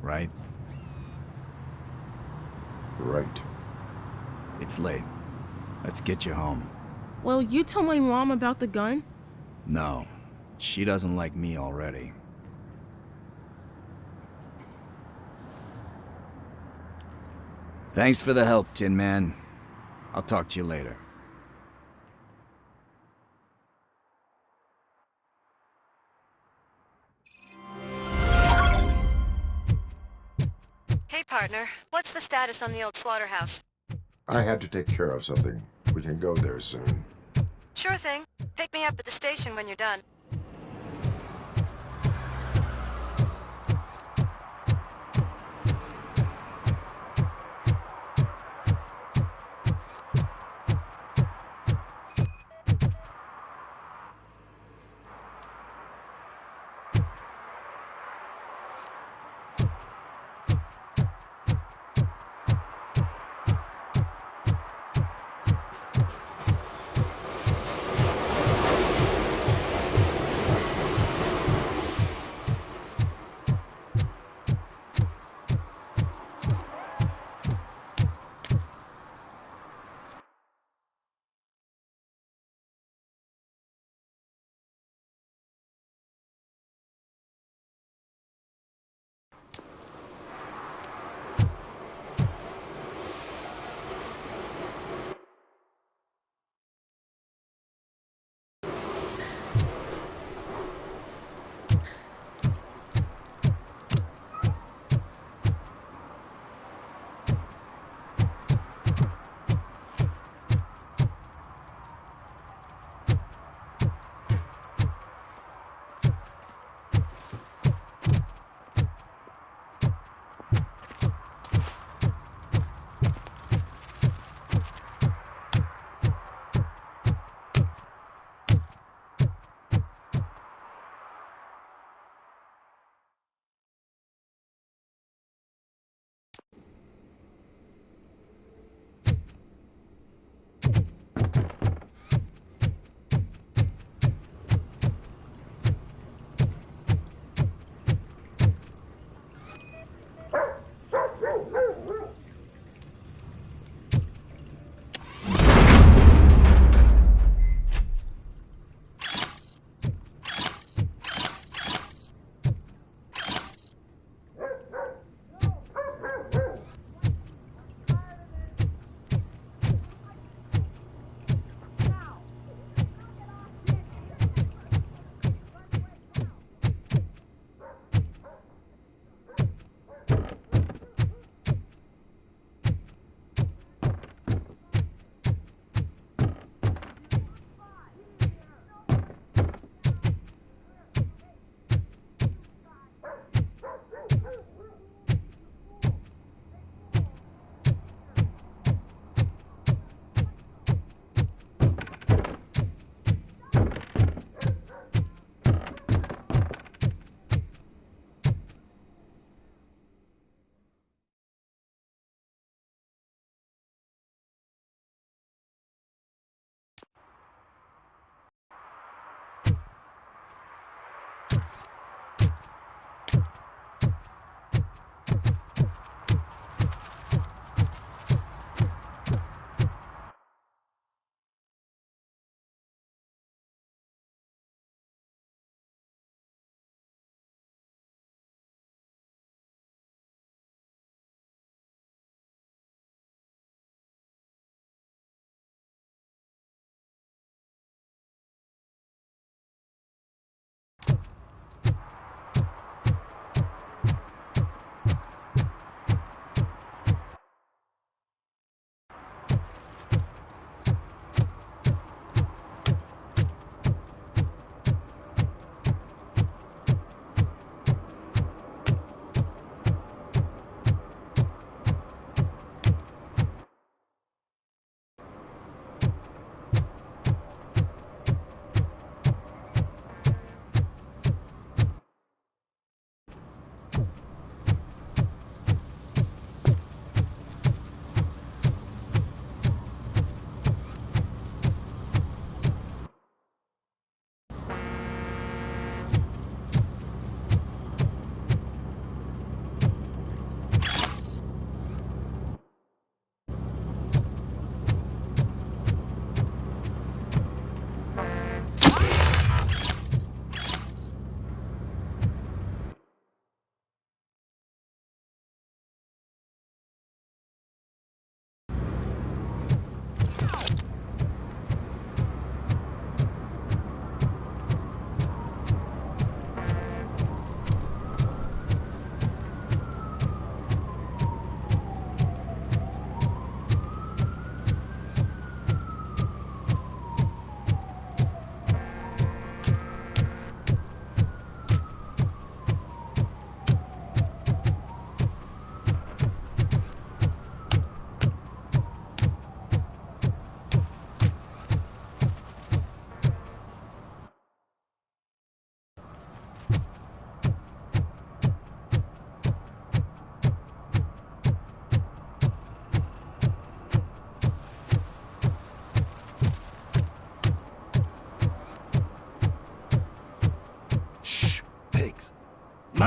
Right? Right. It's late. Let's get you home. Well, you told my mom about the gun? No, she doesn't like me already. Thanks for the help, Tin Man. I'll talk to you later. Hey, partner. What's the status on the old slaughterhouse? I had to take care of something. We can go there soon. Sure thing. Pick me up at the station when you're done.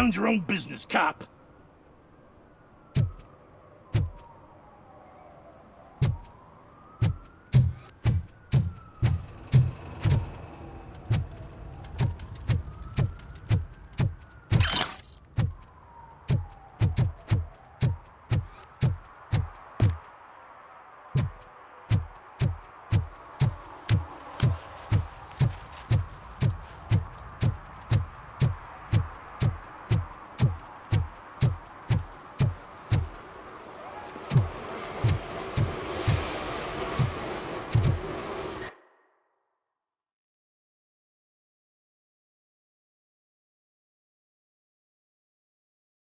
Mind your own business, cop.